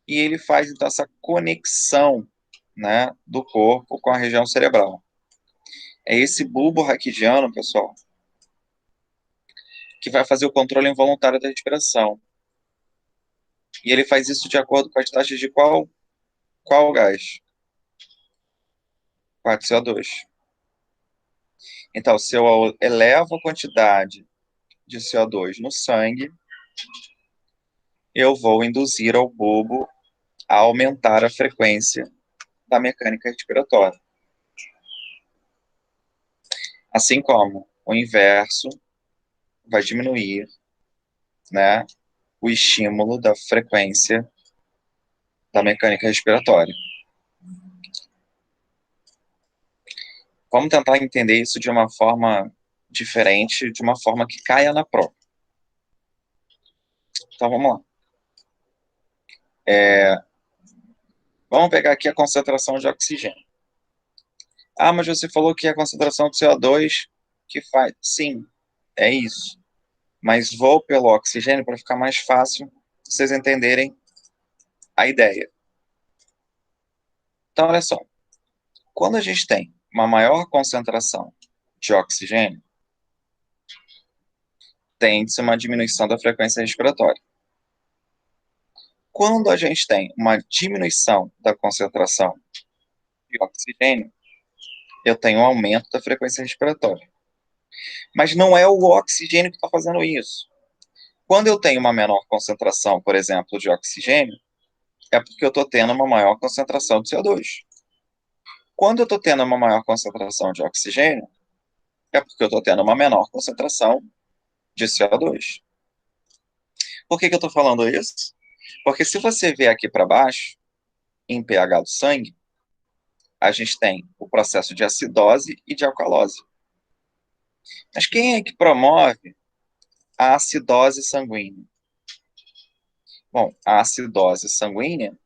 e ele faz então essa conexão, né, do corpo com a região cerebral. É esse bulbo raquidiano, pessoal, que vai fazer o controle involuntário da respiração. E ele faz isso de acordo com as taxas de qual gás? 4CO2. Então, se eu elevo a quantidade de CO2 no sangue, eu vou induzir ao bulbo a aumentar a frequência da mecânica respiratória. Assim como o inverso vai diminuir, né, o estímulo da frequência da mecânica respiratória. Vamos tentar entender isso de uma forma diferente, de uma forma que caia na prova. Então, vamos lá. Vamos pegar aqui a concentração de oxigênio. Ah, mas você falou que é a concentração de CO2 que faz. Sim, é isso. Mas vou pelo oxigênio para ficar mais fácil vocês entenderem a ideia. Então, olha só. Quando a gente tem uma maior concentração de oxigênio, tende-se uma diminuição da frequência respiratória. Quando a gente tem uma diminuição da concentração de oxigênio, eu tenho um aumento da frequência respiratória. Mas não é o oxigênio que está fazendo isso. Quando eu tenho uma menor concentração, por exemplo, de oxigênio, é porque eu estou tendo uma maior concentração de CO2. Quando eu estou tendo uma maior concentração de oxigênio, é porque eu estou tendo uma menor concentração de CO2. Por que eu estou falando isso? Porque se você ver aqui para baixo, em pH do sangue, a gente tem o processo de acidose e de alcalose. Mas quem é que promove a acidose sanguínea? Bom, a acidose sanguínea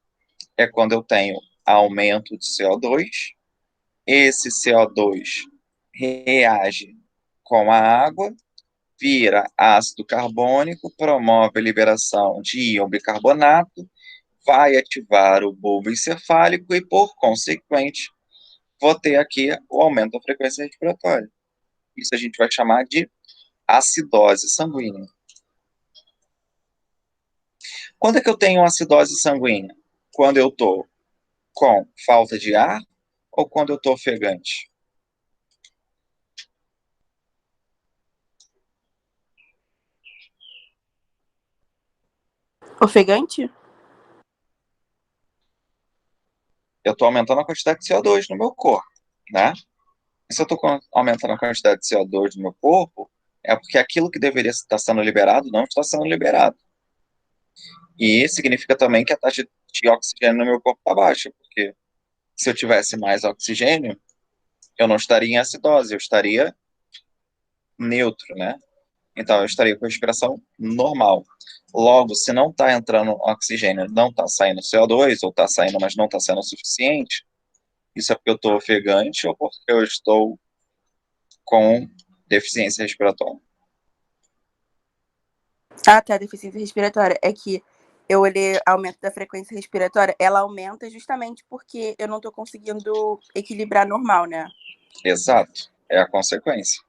é quando eu tenho aumento de CO2, esse CO2 reage com a água, vira ácido carbônico, promove a liberação de íon bicarbonato, vai ativar o bulbo encefálico e, por consequente, vou ter aqui o aumento da frequência respiratória. Isso a gente vai chamar de acidose sanguínea. Quando é que eu tenho acidose sanguínea? Quando eu estou com falta de ar ou quando eu estou ofegante?
Ofegante?
Eu estou aumentando a quantidade de CO2 no meu corpo, né? E se eu estou aumentando a quantidade de CO2 no meu corpo, é porque aquilo que deveria estar sendo liberado não está sendo liberado. E significa também que a taxa de oxigênio no meu corpo está baixa, porque se eu tivesse mais oxigênio, eu não estaria em acidose, eu estaria neutro, né? Então, eu estaria com a respiração normal. Logo, se não está entrando oxigênio, não está saindo CO2, ou está saindo, mas não está sendo o suficiente, isso é porque eu estou ofegante ou porque eu estou com deficiência respiratória.
Ah, tá, deficiência respiratória. É que eu olhei aumento da frequência respiratória, ela aumenta justamente porque eu não tô conseguindo equilibrar normal, né?
Exato, é a consequência.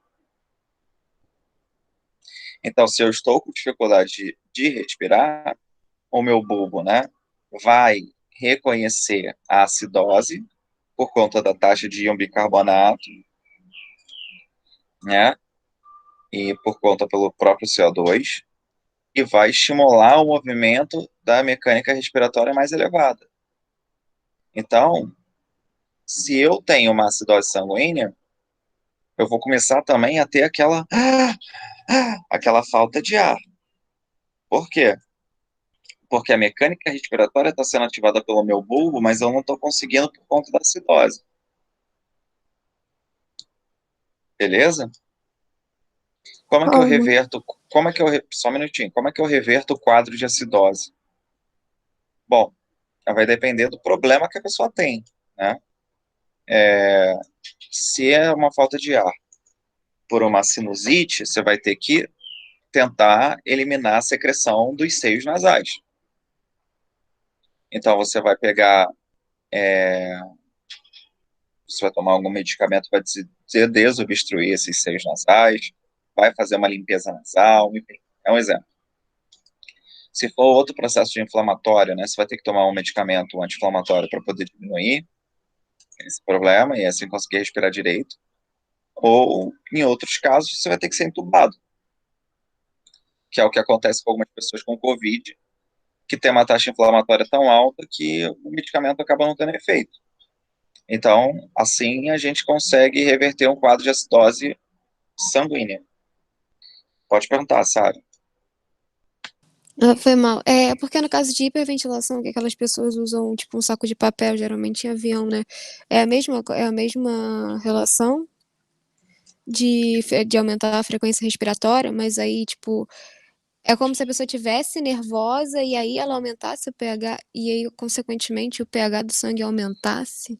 Então, se eu estou com dificuldade de respirar, o meu bulbo, né, vai reconhecer a acidose por conta da taxa de íon bicarbonato, né, e por conta pelo próprio CO2, e vai estimular o movimento da mecânica respiratória mais elevada. Então, se eu tenho uma acidose sanguínea, eu vou começar também a ter aquela falta de ar. Por quê? Porque a mecânica respiratória está sendo ativada pelo meu bulbo, mas eu não estou conseguindo por conta da acidose. Beleza? Como é que eu reverto? Só um minutinho. Como é que eu reverto o quadro de acidose? Bom, vai depender do problema que a pessoa tem, né? Se é uma falta de ar por uma sinusite, você vai ter que tentar eliminar a secreção dos seios nasais. Então, você vai pegar, você vai tomar algum medicamento para desobstruir esses seios nasais, vai fazer uma limpeza nasal, enfim, é um exemplo. Se for outro processo de inflamatório, né, você vai ter que tomar um medicamento anti-inflamatório para poder diminuir esse problema e assim conseguir respirar direito. Ou, em outros casos, você vai ter que ser entubado, que é o que acontece com algumas pessoas com Covid, que tem uma taxa inflamatória tão alta que o medicamento acaba não tendo efeito. Então, assim, a gente consegue reverter um quadro de acidose sanguínea. Pode perguntar, Sara.
Ah, foi mal. É porque no caso de hiperventilação, que aquelas pessoas usam tipo um saco de papel, geralmente em avião, né? É a mesma relação de aumentar a frequência respiratória, mas aí, tipo, é como se a pessoa tivesse nervosa e aí ela aumentasse o pH e aí, consequentemente, o pH do sangue aumentasse.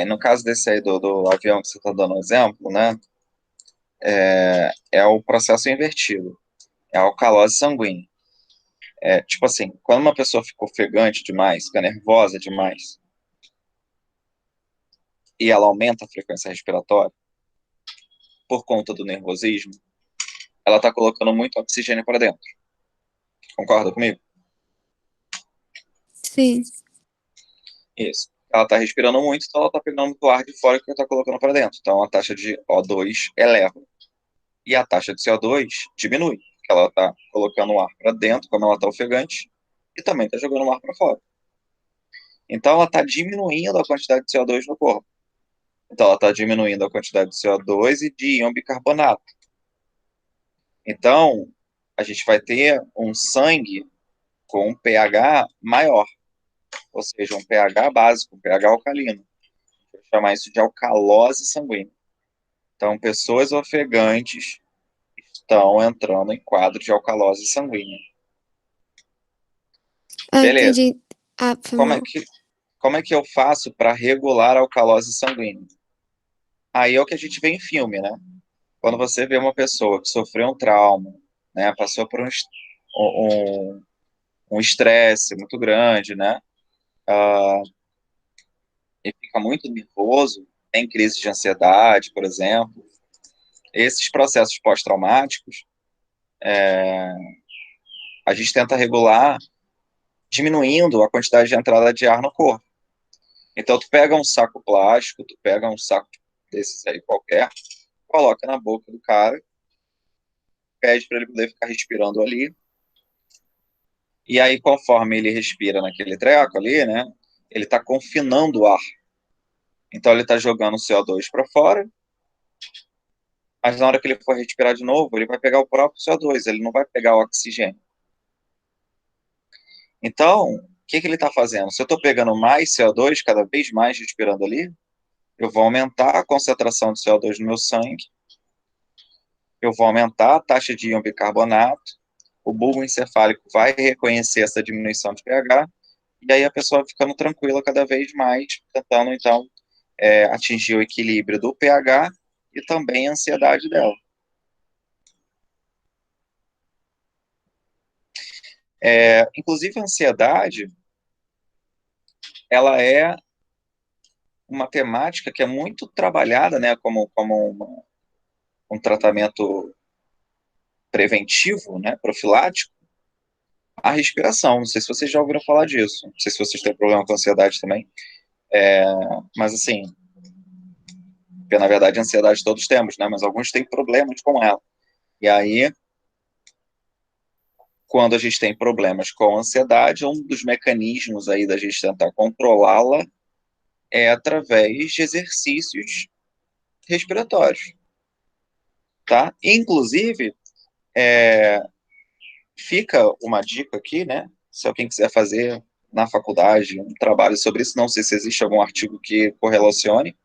No caso desse aí do avião que você está dando exemplo, né? É o processo invertido. É a alcalose sanguínea. Tipo assim, quando uma pessoa fica ofegante demais, fica nervosa demais, e ela aumenta a frequência respiratória por conta do nervosismo, ela está colocando muito oxigênio para dentro. Concorda comigo?
Sim.
Isso. Ela está respirando muito, então ela está pegando muito ar de fora que ela está colocando para dentro. Então a taxa de O2 eleva. E a taxa de CO2 diminui, porque ela está colocando o ar para dentro, como ela está ofegante, e também está jogando o ar para fora. Então ela está diminuindo a quantidade de CO2 no corpo. Então ela está diminuindo a quantidade de CO2 e de íon bicarbonato. Então a gente vai ter um sangue com um pH maior, ou seja, um pH básico, um pH alcalino. Vou chamar isso de alcalose sanguínea. Então, pessoas ofegantes estão entrando em quadro de alcalose sanguínea.
Ah,
Beleza.
entendi. Ah, foi
Como é
mal.
que, como é que eu faço para regular a alcalose sanguínea? Aí é o que a gente vê em filme, né? Quando você vê uma pessoa que sofreu um trauma, né, passou por um estresse muito grande, né, e fica muito nervoso, tem crise de ansiedade, por exemplo, esses processos pós-traumáticos, a gente tenta regular diminuindo a quantidade de entrada de ar no corpo. Então, tu pega um saco plástico, tu pega um saco desses aí qualquer, coloca na boca do cara, pede para ele poder ficar respirando ali, e aí, conforme ele respira naquele treco ali, né, ele está confinando o ar. Então, ele está jogando o CO2 para fora, mas na hora que ele for respirar de novo, ele vai pegar o próprio CO2, ele não vai pegar o oxigênio. Então, o que ele está fazendo? Se eu estou pegando mais CO2, cada vez mais respirando ali, eu vou aumentar a concentração de CO2 no meu sangue, eu vou aumentar a taxa de íon bicarbonato, o bulbo encefálico vai reconhecer essa diminuição de pH, e aí a pessoa vai ficando tranquila cada vez mais, tentando, então, atingir o equilíbrio do pH e também a ansiedade dela. Inclusive, a ansiedade, ela é uma temática que é muito trabalhada, né, como um tratamento preventivo, né, profilático, a respiração. Não sei se vocês já ouviram falar disso. Não sei se vocês têm problema com ansiedade também. Mas, assim, porque, na verdade, ansiedade todos temos, né, mas alguns têm problemas com ela. E aí, quando a gente tem problemas com ansiedade, um dos mecanismos aí da gente tentar controlá-la é através de exercícios respiratórios, tá? Inclusive, fica uma dica aqui, né? Se alguém quiser fazer na faculdade um trabalho sobre isso, não sei se existe algum artigo que correlacione,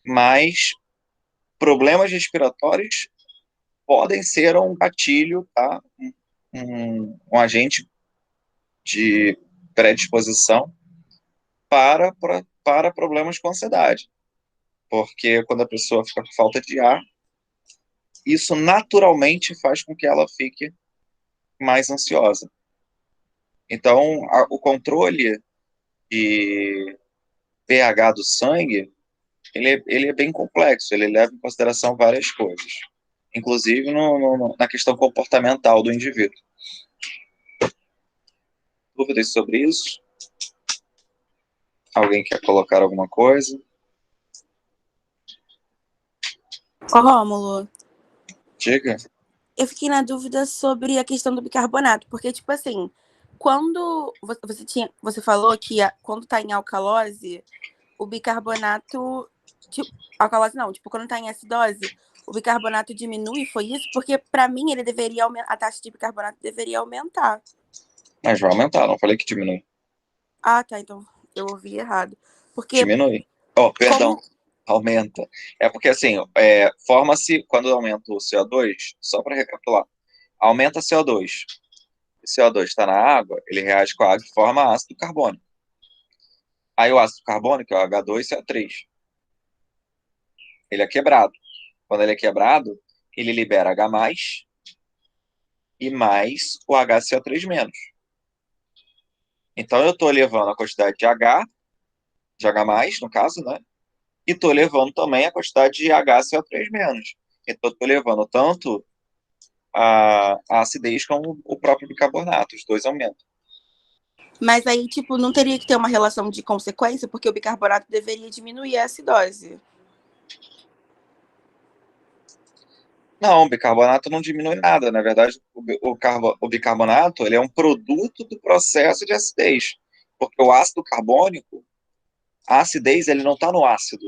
mas problemas respiratórios podem ser um gatilho, tá? Um agente de predisposição para problemas com ansiedade. Porque quando a pessoa fica com falta de ar, isso naturalmente faz com que ela fique mais ansiosa. Então, o controle de pH do sangue, ele é bem complexo, ele leva em consideração várias coisas, inclusive na questão comportamental do indivíduo. Dúvidas sobre isso? Alguém quer colocar alguma coisa?
Ô, Rômulo,
Diga.
eu fiquei na dúvida sobre a questão do bicarbonato, porque, tipo assim, quando você falou que quando tá em alcalose, o bicarbonato, tipo, alcalose não, tipo, quando tá em acidose, o bicarbonato diminui, foi isso? Porque, pra mim, ele deveria aumentar, a taxa de bicarbonato deveria aumentar.
Mas vai aumentar, não falei que diminui.
Ah, tá, então eu ouvi errado. Porque,
Diminui. Oh, perdão,
como...
aumenta. É porque, assim, forma-se, quando aumenta o CO2, só para recapitular, aumenta CO2. O CO2 está na água, ele reage com a água e forma ácido carbônico. Aí o ácido carbônico é o H2CO3. Ele é quebrado. Quando ele é quebrado, ele libera H+, e mais o HCO3 menos. Então, eu estou levando a quantidade de H+, no caso, né? E estou levando também a quantidade de HCO3 menos. Então, estou levando tanto a acidez como o próprio bicarbonato, os dois aumentam.
Mas aí, tipo, não teria que ter uma relação de consequência, porque o bicarbonato deveria diminuir a acidose.
Não, o bicarbonato não diminui nada. Na verdade, o bicarbonato ele é um produto do processo de acidez. Porque o ácido carbônico, a acidez, ele não está no ácido.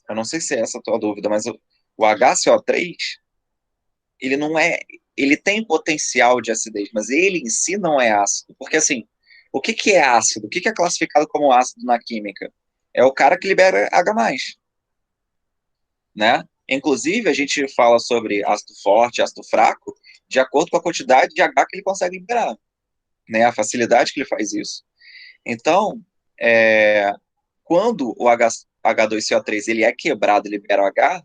Eu não sei se é essa a tua dúvida, mas o HCO3, ele não é. Ele tem potencial de acidez, mas ele em si não é ácido. Porque, assim, o que que é ácido? O que que é classificado como ácido na química? É o cara que libera H+, né? Inclusive, a gente fala sobre ácido forte, ácido fraco, de acordo com a quantidade de H que ele consegue liberar, né? A facilidade que ele faz isso. Então, quando o H2CO3 ele é quebrado e libera o H,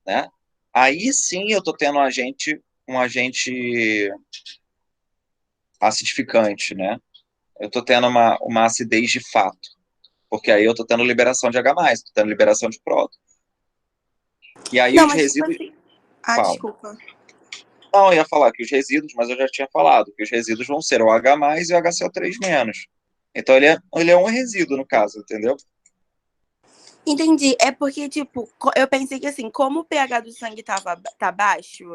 né? Aí sim eu estou tendo um agente acidificante, né? Eu estou tendo uma acidez de fato, porque aí eu estou tendo liberação de H+, estou tendo liberação de próton. E aí
Não,
os
mas tipo
resíduos...
assim. Ah,
Fala.
desculpa.
Não, eu ia falar que os resíduos, mas eu já tinha falado, que os resíduos vão ser o H+ e o HCO3 menos. Então ele é um resíduo, no caso, entendeu?
Entendi. É porque, tipo, eu pensei que assim, como o pH do sangue tá baixo,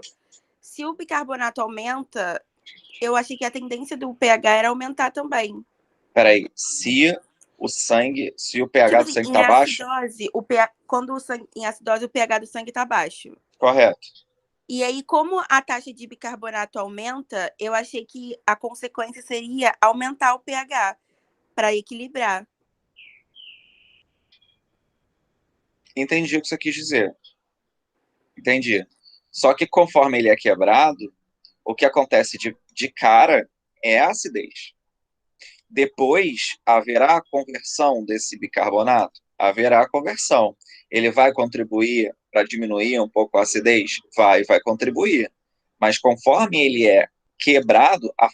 se o bicarbonato aumenta, eu achei que a tendência do pH era aumentar também.
Peraí, se o
Tipo
pH do
assim,
sangue
em
está baixo,
acidose, o pH, quando o sangue, em acidose, o pH do sangue tá baixo.
correto.
E aí, como a taxa de bicarbonato aumenta, eu achei que a consequência seria aumentar o pH para equilibrar.
Entendi o que você quis dizer. Entendi. Só que conforme ele é quebrado, o que acontece de cara é a acidez. Depois haverá a conversão desse bicarbonato? Haverá a conversão. Ele vai contribuir para diminuir um pouco a acidez? Vai contribuir. Mas conforme ele é quebrado, a,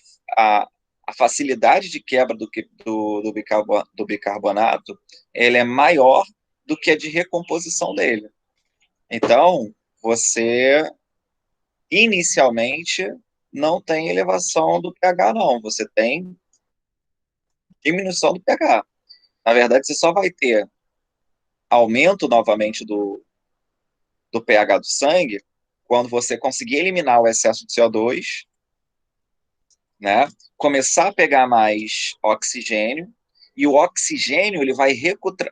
a facilidade de quebra do bicarbonato ele é maior do que a de recomposição dele. Então, você inicialmente não tem elevação do pH, não. Você tem diminuição do pH. Na verdade, você só vai ter aumento novamente do pH do sangue quando você conseguir eliminar o excesso de CO2, né? Começar a pegar mais oxigênio, e o oxigênio ele vai recrutar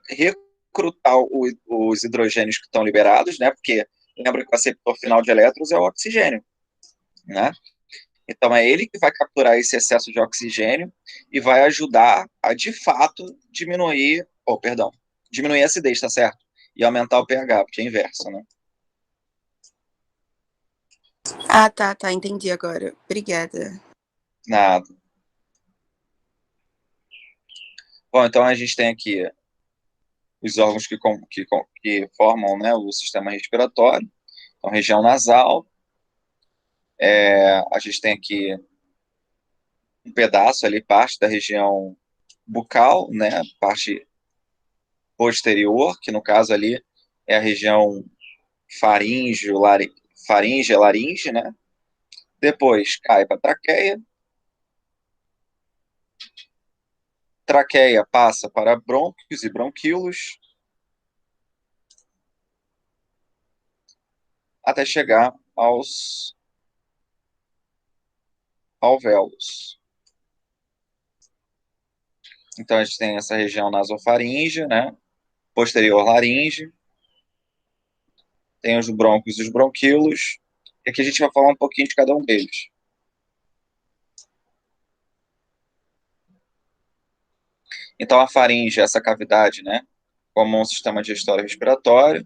os hidrogênios que estão liberados, né? Porque lembra que o aceptor final de elétrons é o oxigênio, né? Então é ele que vai capturar esse excesso de oxigênio e vai ajudar a, de fato, diminuir a acidez, tá certo? E aumentar o pH, porque é inverso, né?
Ah, tá, entendi agora. Obrigada.
Nada. Bom, então a gente tem aqui os órgãos que formam, né, o sistema respiratório. Então, região nasal. A gente tem aqui um pedaço ali, parte da região bucal, né, parte posterior, que no caso ali é a região faringe, laringe, né? Depois cai para traqueia. Traqueia passa para brônquios e bronquíolos, até chegar aos alvéolos. Então a gente tem essa região nasofaringe, né? Posterior laringe, tem os brônquios e os bronquíolos, e aqui a gente vai falar um pouquinho de cada um deles. Então a faringe é essa cavidade, né? Como um sistema digestório respiratório,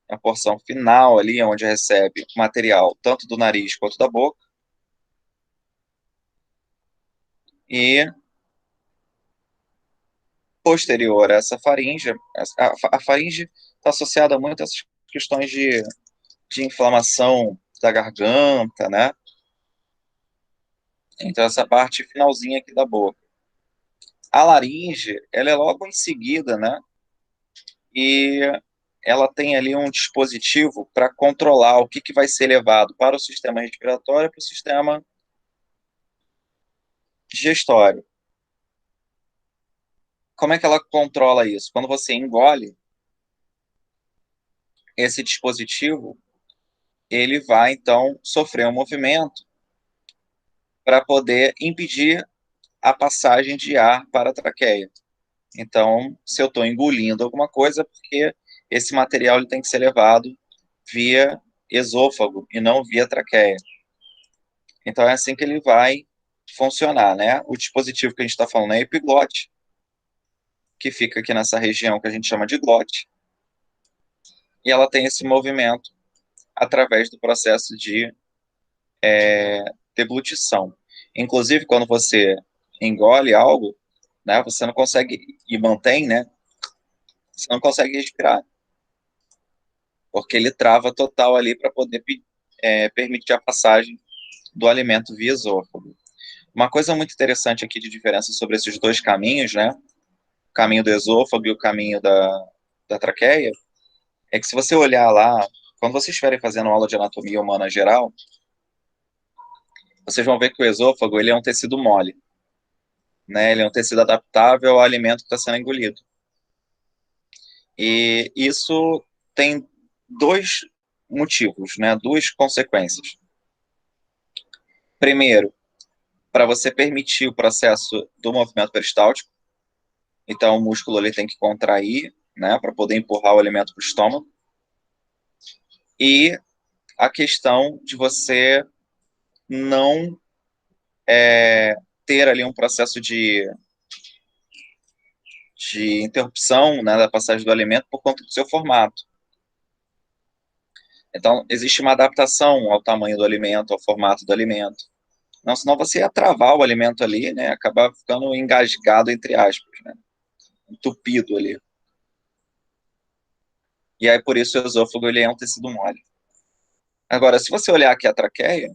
a porção final ali, onde recebe material tanto do nariz quanto da boca. E posterior a essa faringe, a faringe está associada muito a essas questões de inflamação da garganta, né? Então, essa parte finalzinha aqui da boca. A laringe, ela é logo em seguida, né? E ela tem ali um dispositivo para controlar o que vai ser levado para o sistema respiratório e para o sistema digestório. Como é que ela controla isso? Quando você engole, esse dispositivo, ele vai, então, sofrer um movimento para poder impedir a passagem de ar para a traqueia. Então, se eu estou engolindo alguma coisa, é porque esse material ele tem que ser levado via esôfago e não via traqueia. Então, é assim que ele vai funcionar, né? O dispositivo que a gente está falando é epiglote, que fica aqui nessa região que a gente chama de glote, e ela tem esse movimento através do processo de deglutição. Inclusive, quando você engole algo, né, você não consegue, e mantém, né, você não consegue respirar, porque ele trava total ali para poder permitir a passagem do alimento via esôfago. Uma coisa muito interessante aqui de diferença sobre esses dois caminhos, né, o caminho do esôfago e o caminho da traqueia, é que se você olhar lá, quando vocês estiverem fazendo aula de anatomia humana geral, vocês vão ver que o esôfago ele é um tecido mole, né, ele é um tecido adaptável ao alimento que está sendo engolido. E isso tem dois motivos, né, duas consequências. Primeiro, para você permitir o processo do movimento peristáltico, então o músculo ele tem que contrair, né, para poder empurrar o alimento para o estômago. E a questão de você não ter ali um processo de interrupção, né, da passagem do alimento por conta do seu formato. Então, existe uma adaptação ao tamanho do alimento, ao formato do alimento. Não, senão você ia travar o alimento ali, né, acabar ficando engasgado, entre aspas, né, entupido ali. E aí, por isso, o esôfago ele é um tecido mole. Agora, se você olhar aqui a traqueia,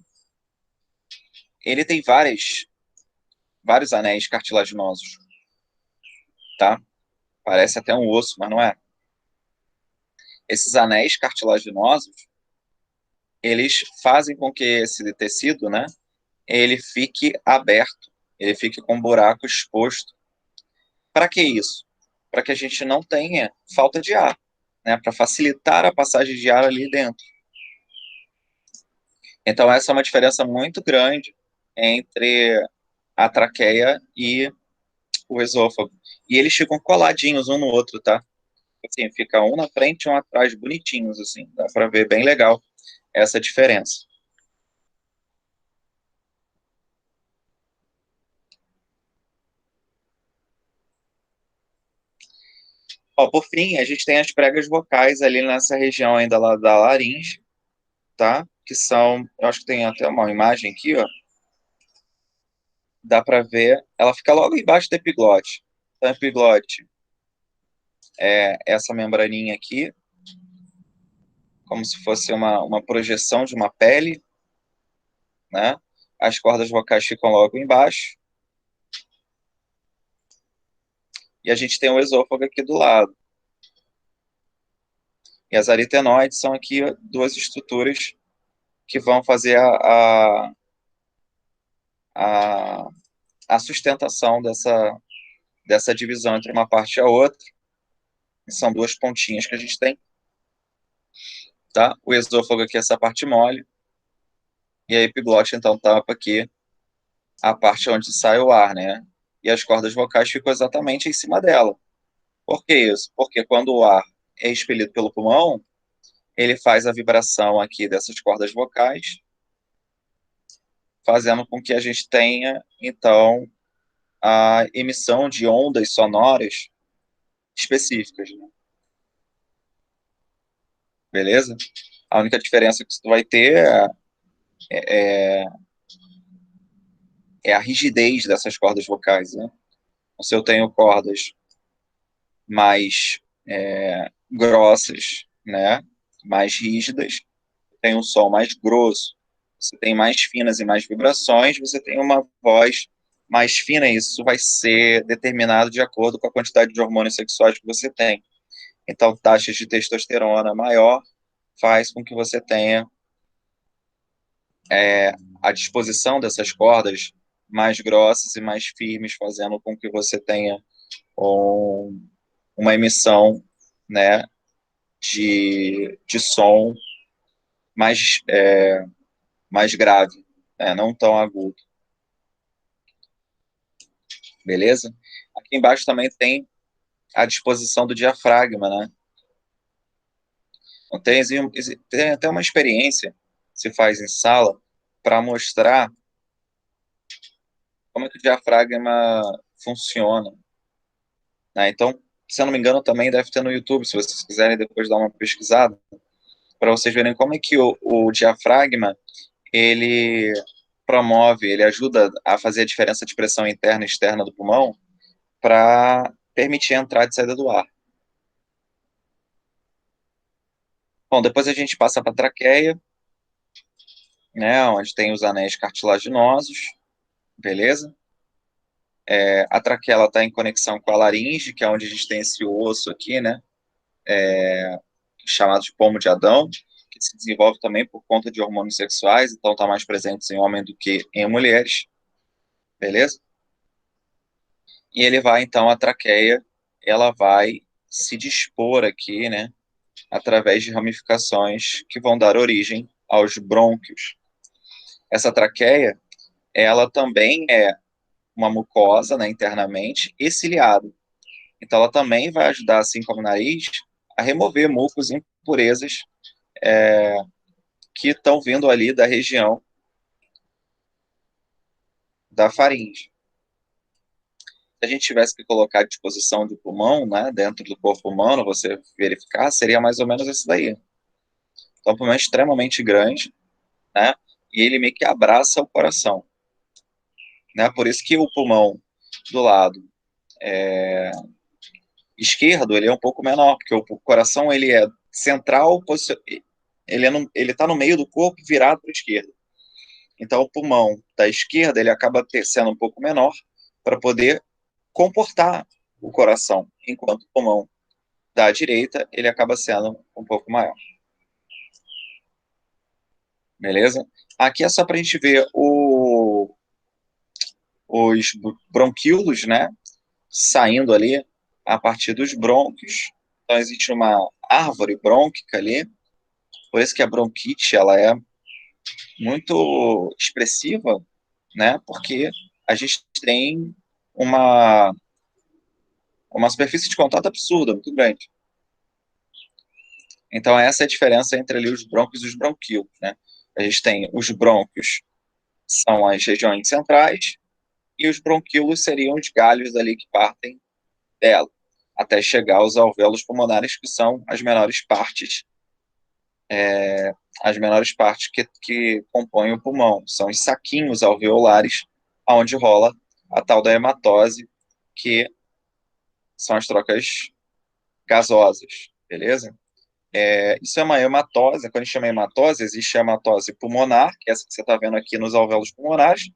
ele tem vários anéis cartilaginosos, tá? Parece até um osso, mas não é. Esses anéis cartilaginosos, eles fazem com que esse tecido, né, ele fique aberto, ele fique com um buraco exposto. Para que isso? Para que a gente não tenha falta de ar, né, para facilitar a passagem de ar ali dentro. Então, essa é uma diferença muito grande entre a traqueia e o esôfago. E eles ficam coladinhos um no outro, tá? Assim, fica um na frente e um atrás, bonitinhos, assim. Dá para ver bem legal essa diferença. Ó, por fim, a gente tem as pregas vocais ali nessa região ainda lá da laringe, tá? Que são, eu acho que tem até uma imagem aqui, ó. Dá para ver, ela fica logo embaixo do epiglote. Então, o epiglote é essa membraninha aqui, como se fosse uma projeção de uma pele, né? As cordas vocais ficam logo embaixo. E a gente tem o esôfago aqui do lado. E as aritenoides são aqui duas estruturas que vão fazer a, a sustentação dessa divisão entre uma parte e a outra. São duas pontinhas que a gente tem. Tá? O esôfago aqui é essa parte mole. E a epiglote, então, tapa aqui a parte onde sai o ar, né? E as cordas vocais ficam exatamente em cima dela. Por que isso? Porque quando o ar é expelido pelo pulmão, ele faz a vibração aqui dessas cordas vocais, fazendo com que a gente tenha, então, a emissão de ondas sonoras específicas. Né? Beleza? A única diferença que você vai ter é, é a rigidez dessas cordas vocais. Né? Então, se eu tenho cordas mais grossas, né, mais rígidas, tem um som mais grosso. você tem mais finas e mais vibrações, você tem uma voz mais fina, e isso vai ser determinado de acordo com a quantidade de hormônios sexuais que você tem. Então, taxas de testosterona maior faz com que você tenha a disposição dessas cordas mais grossas e mais firmes, fazendo com que você tenha uma emissão, né, de som mais grave, né, não tão agudo. Beleza? Aqui embaixo também tem a disposição do diafragma, né? Então, tem até uma experiência que se faz em sala para mostrar como é que o diafragma funciona, né? Então, se eu não me engano, também deve ter no YouTube, se vocês quiserem depois dar uma pesquisada, para vocês verem como é que o diafragma, ele ele ajuda a fazer a diferença de pressão interna e externa do pulmão para permitir a entrada e saída do ar. Bom, depois a gente passa para a traqueia, né, onde tem os anéis cartilaginosos, beleza? A traqueia está em conexão com a laringe, que é onde a gente tem esse osso aqui, né, chamado de pomo de Adão, que se desenvolve também por conta de hormônios sexuais, então está mais presente em homens do que em mulheres, beleza? E ele vai, então, a traqueia, ela vai se dispor aqui, né, através de ramificações que vão dar origem aos brônquios. Essa traqueia, ela também é uma mucosa, né, internamente, e ciliada. Então, ela também vai ajudar, assim como o nariz, a remover mucos e impurezas que estão vindo ali da região da faringe. Se a gente tivesse que colocar a disposição do pulmão, né, dentro do corpo humano, você verificar, seria mais ou menos isso daí. Então, o pulmão é extremamente grande, né, e ele meio que abraça o coração, né, por isso que o pulmão do lado esquerdo, ele é um pouco menor, porque o coração, ele é central, ele está no meio do corpo virado para a esquerda. Então, o pulmão da esquerda, ele acaba sendo um pouco menor para poder comportar o coração, enquanto o pulmão da direita, ele acaba sendo um pouco maior. Beleza? Aqui é só para a gente ver os bronquíolos, né, saindo ali a partir dos brônquios. Então, existe uma árvore brônquica ali, por isso que a bronquite, ela é muito expressiva, né, porque a gente tem uma superfície de contato absurda, muito grande. Então, essa é a diferença entre ali os brônquios e os bronquíolos, né? A gente tem os brônquios, são as regiões centrais, e os bronquíolos seriam os galhos ali que partem dela, até chegar aos alvéolos pulmonares, que são as menores partes que compõem o pulmão. São os saquinhos alveolares, onde rola a tal da hematose, que são as trocas gasosas, beleza? Isso é uma hematose. Quando a gente chama hematose, existe a hematose pulmonar, que é essa que você está vendo aqui nos alvéolos pulmonares,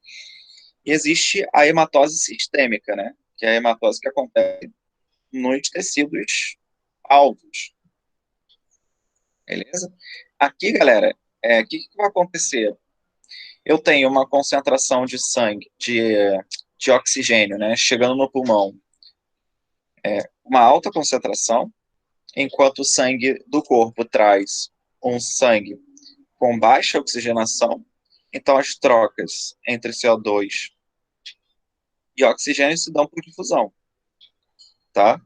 e existe a hematose sistêmica, né, que é a hematose que acontece nos tecidos alvos, beleza? Aqui, galera, o que vai acontecer? Eu tenho uma concentração de sangue, de oxigênio, né, chegando no pulmão, uma alta concentração, enquanto o sangue do corpo traz um sangue com baixa oxigenação, então as trocas entre CO2 e oxigênio se dão por difusão, tá?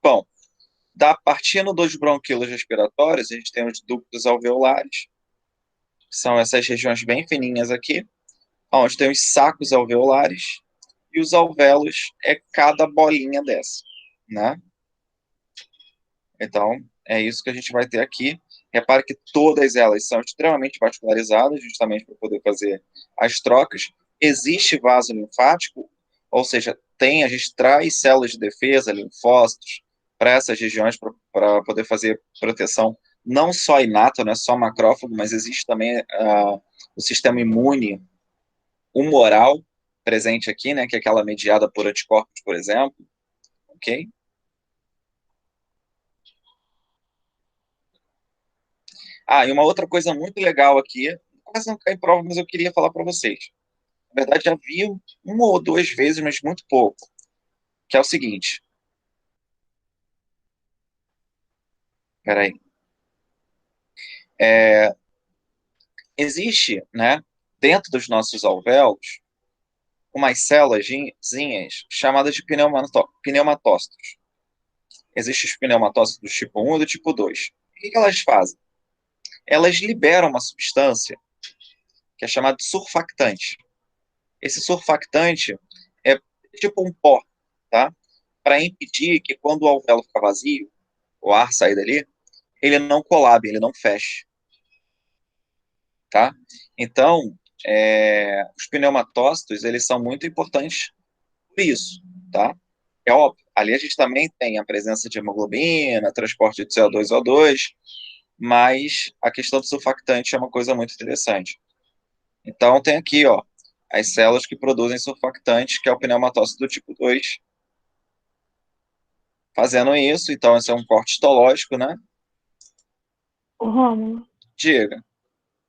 Bom, partindo dos bronquíolos respiratórios, a gente tem os ductos alveolares, que são essas regiões bem fininhas aqui, onde tem os sacos alveolares, e os alvéolos é cada bolinha dessa, né? Então, é isso que a gente vai ter aqui. Repare que todas elas são extremamente vascularizadas, justamente para poder fazer as trocas. Existe vaso linfático, ou seja, a gente traz células de defesa, linfócitos, para essas regiões, para poder fazer proteção não só inato, não é só macrófago, mas existe também o sistema imune humoral presente aqui, né, que é aquela mediada por anticorpos, por exemplo, ok? E uma outra coisa muito legal aqui, quase não cai em prova, mas eu queria falar para vocês. Na verdade, já vi uma ou duas vezes, mas muito pouco, que é o seguinte. Peraí. Existe, né, dentro dos nossos alvéolos, umas células chamadas de pneumatócitos. Existem os pneumatócitos do tipo 1 e do tipo 2. O que elas fazem? Elas liberam uma substância que é chamada de surfactante. Esse surfactante é tipo um pó, tá? Para impedir que quando o alvéolo ficar vazio, o ar sair dali, ele não colabe, ele não feche, tá? Então, os pneumatócitos, eles são muito importantes por isso, tá? É óbvio, ali a gente também tem a presença de hemoglobina, transporte de CO2 e O2, mas a questão do surfactante é uma coisa muito interessante. Então, tem aqui, ó, as células que produzem surfactante, que é o pneumatócito do tipo 2, fazendo isso. Então, esse é um corte histológico, né?
Ô, Rômulo,
Diga.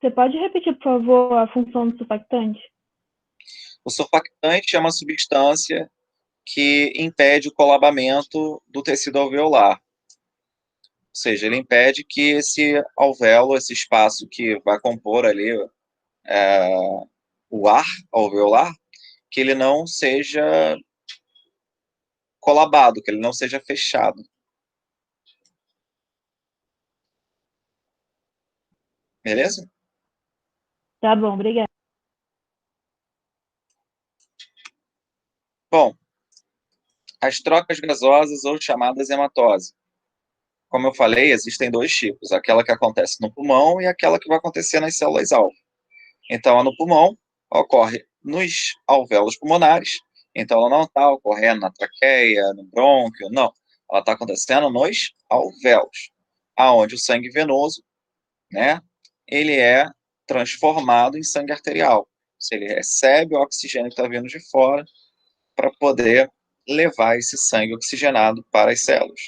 você pode repetir, por favor, a função do surfactante?
O surfactante é uma substância que impede o colabamento do tecido alveolar. Ou seja, ele impede que esse alvéolo, esse espaço que vai compor ali o ar alveolar, que ele não seja colabado, que ele não seja fechado. Beleza?
Tá bom, obrigada.
Bom, as trocas gasosas ou chamadas hematose. Como eu falei, existem dois tipos, aquela que acontece no pulmão e aquela que vai acontecer nas células-alvo. Então, a no pulmão ocorre nos alvéolos pulmonares, então ela não está ocorrendo na traqueia, no brônquio, não. Ela está acontecendo nos alvéolos, aonde o sangue venoso, né, ele é transformado em sangue arterial. Se ele recebe o oxigênio que está vindo de fora para poder levar esse sangue oxigenado para as células.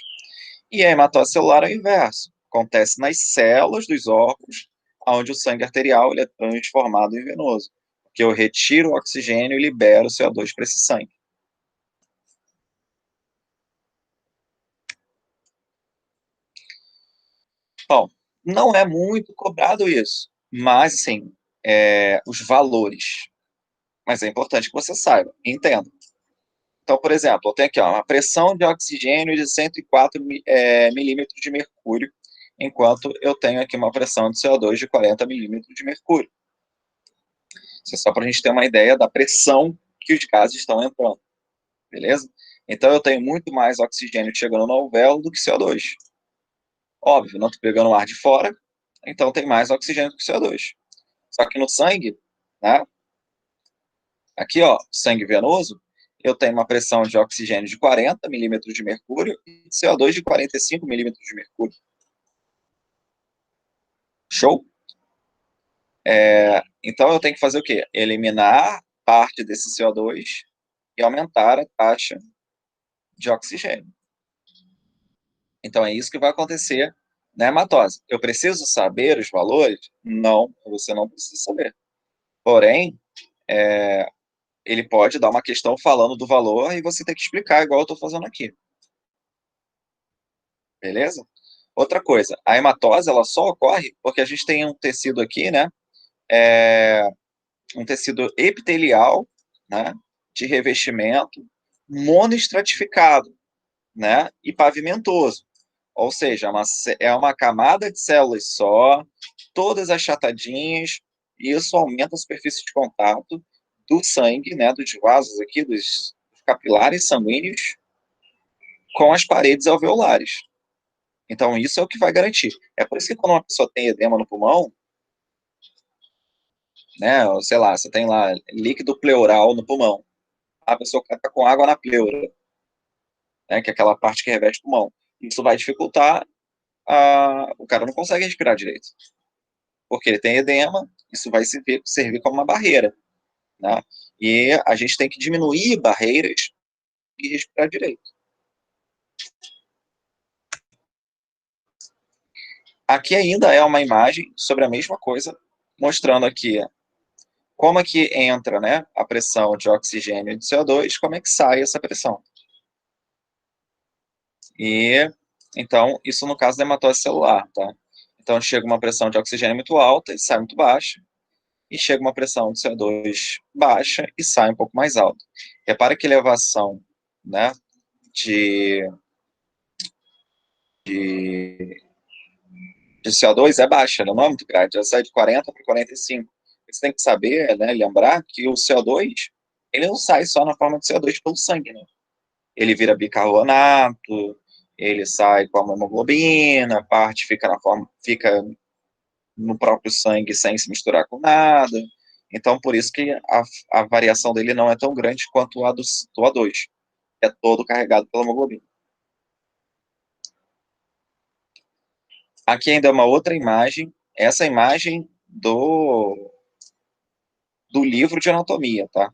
E a hematose celular é o inverso. Acontece nas células dos órgãos, onde o sangue arterial ele é transformado em venoso. Porque eu retiro o oxigênio e libero o CO2 para esse sangue. Bom, não é muito cobrado isso, mas, assim, os valores. Mas é importante que você saiba, entenda. Então, por exemplo, eu tenho aqui uma pressão de oxigênio de 104 milímetros de mercúrio, enquanto eu tenho aqui uma pressão de CO2 de 40 milímetros de mercúrio. Isso é só para a gente ter uma ideia da pressão que os gases estão entrando, beleza? Então, eu tenho muito mais oxigênio chegando no alvéolo do que CO2. Óbvio, não estou pegando o ar de fora, então tem mais oxigênio do que CO2. Só que no sangue, né? Aqui, ó, sangue venoso, eu tenho uma pressão de oxigênio de 40 milímetros de mercúrio e de CO2 de 45 milímetros de mercúrio. Show? Então eu tenho que fazer o quê? Eliminar parte desse CO2 e aumentar a taxa de oxigênio. Então é isso que vai acontecer na hematose. Eu preciso saber os valores? Não, você não precisa saber. Porém, ele pode dar uma questão falando do valor e você tem que explicar, igual eu estou fazendo aqui. Beleza? Outra coisa, a hematose ela só ocorre porque a gente tem um tecido aqui, né? Um tecido epitelial, né? De revestimento monoestratificado, né? E pavimentoso. Ou seja, é uma camada de células só, todas achatadinhas, e isso aumenta a superfície de contato do sangue, né? Dos vasos aqui, dos capilares sanguíneos, com as paredes alveolares. Então, isso é o que vai garantir. É por isso que quando uma pessoa tem edema no pulmão, né, ou sei lá, você tem lá líquido pleural no pulmão, a pessoa está com água na pleura, né, que é aquela parte que reveste o pulmão. Isso vai dificultar, o cara não consegue respirar direito, porque ele tem edema, isso vai servir como uma barreira, né? E a gente tem que diminuir barreiras e respirar direito. Aqui ainda é uma imagem sobre a mesma coisa, mostrando aqui como é que entra, né, a pressão de oxigênio e de CO2, como é que sai essa pressão. E, então, isso no caso da hematose celular, tá? Então, chega uma pressão de oxigênio muito alta e sai muito baixa, e chega uma pressão de CO2 baixa e sai um pouco mais alta. Repara que a elevação, né, de, de, de CO2 é baixa, não é muito grande, já sai de 40 para 45. Você tem que saber, né, lembrar que o CO2, ele não sai só na forma de CO2 pelo sangue, né? Ele vira bicarbonato, ele sai com a hemoglobina, parte fica no próprio sangue sem se misturar com nada. Então, por isso que a variação dele não é tão grande quanto a do O2, que é todo carregado pela hemoglobina. Aqui ainda é uma outra imagem, essa imagem do livro de anatomia, tá?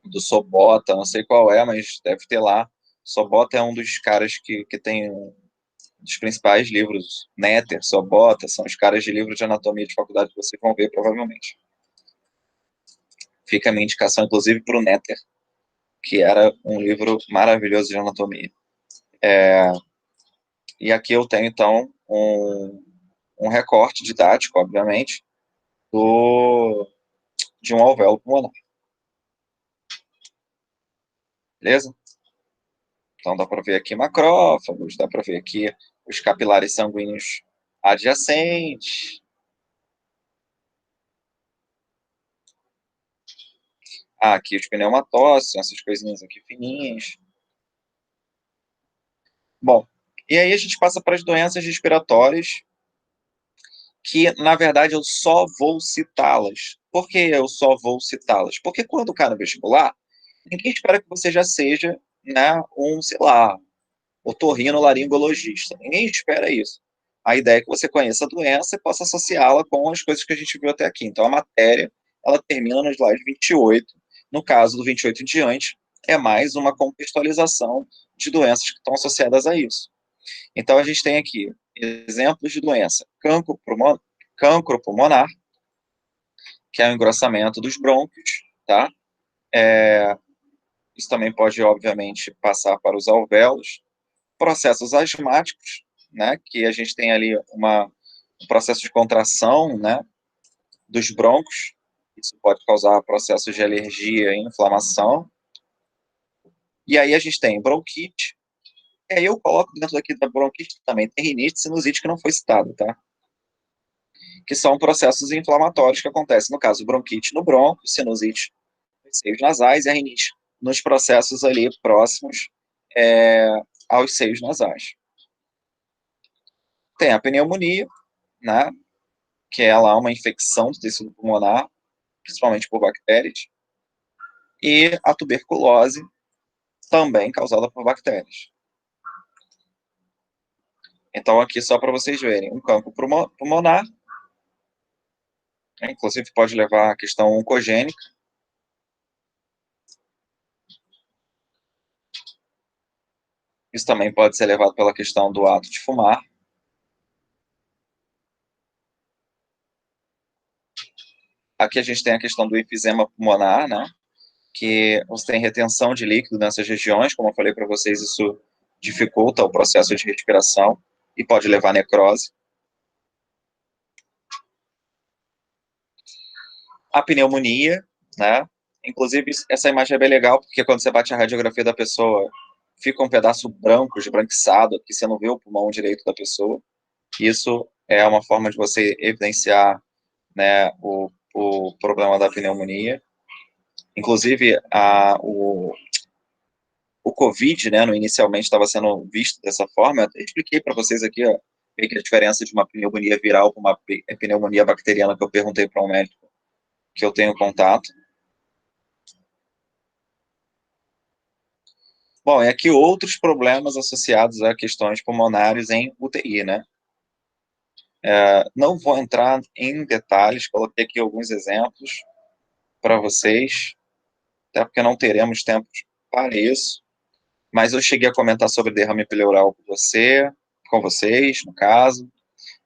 Do Sobota, não sei qual é, mas deve ter lá. Sobota é um dos caras que tem dos principais livros. Netter, Sobota, são os caras de livro de anatomia de faculdade que vocês vão ver, provavelmente. Fica a minha indicação, inclusive, para o Netter, que era um livro maravilhoso de anatomia. E aqui eu tenho, então, um recorte didático, obviamente, de um alvéolo pulmonar. Beleza? Então dá para ver aqui macrófagos, dá para ver aqui os capilares sanguíneos adjacentes. Aqui os pneumatócitos, essas coisinhas aqui fininhas. Bom, e aí a gente passa para as doenças respiratórias, que, na verdade, eu só vou citá-las. Por que eu só vou citá-las? Porque quando cai no vestibular, ninguém espera que você já seja, né, sei lá, otorrinolaringologista. Ninguém espera isso. A ideia é que você conheça a doença e possa associá-la com as coisas que a gente viu até aqui. Então, a matéria, ela termina no slide 28. No caso do 28 em diante, é mais uma contextualização de doenças que estão associadas a isso. Então, a gente tem aqui exemplos de doença. Cancro pulmonar, que é o engrossamento dos brônquios, tá? Isso também pode, obviamente, passar para os alvéolos. Processos asmáticos, né, que a gente tem ali um processo de contração, né, dos brônquios. Isso pode causar processos de alergia e inflamação. E aí a gente tem bronquite. E aí eu coloco dentro daqui da bronquite também tem rinite e sinusite, que não foi citado, tá? Que são processos inflamatórios que acontecem, no caso, bronquite no bronco, sinusite nos seios nasais e a rinite nos processos ali próximos aos seios nasais. Tem a pneumonia, né, que é lá uma infecção do tecido pulmonar, principalmente por bactérias, e a tuberculose, também causada por bactérias. Então, aqui só para vocês verem, um campo pulmonar, inclusive pode levar à questão oncogênica. Isso também pode ser levado pela questão do ato de fumar. Aqui a gente tem a questão do enfisema pulmonar, né? Que você tem retenção de líquido nessas regiões, como eu falei para vocês, isso dificulta o processo de respiração e pode levar à necrose. A pneumonia, né? Inclusive, essa imagem é bem legal, porque quando você bate a radiografia da pessoa, fica um pedaço branco, esbranquiçado, que você não vê o pulmão direito da pessoa. Isso é uma forma de você evidenciar, né, o problema da pneumonia. Inclusive, o COVID, né, inicialmente estava sendo visto dessa forma. Eu expliquei para vocês aqui, ó, que a diferença de uma pneumonia viral para uma pneumonia bacteriana, que eu perguntei para um médico que eu tenho contato. Bom, e aqui outros problemas associados a questões pulmonares em UTI, né? Não vou entrar em detalhes, coloquei aqui alguns exemplos para vocês, até porque não teremos tempo para isso, mas eu cheguei a comentar sobre derrame pleural com vocês, no caso.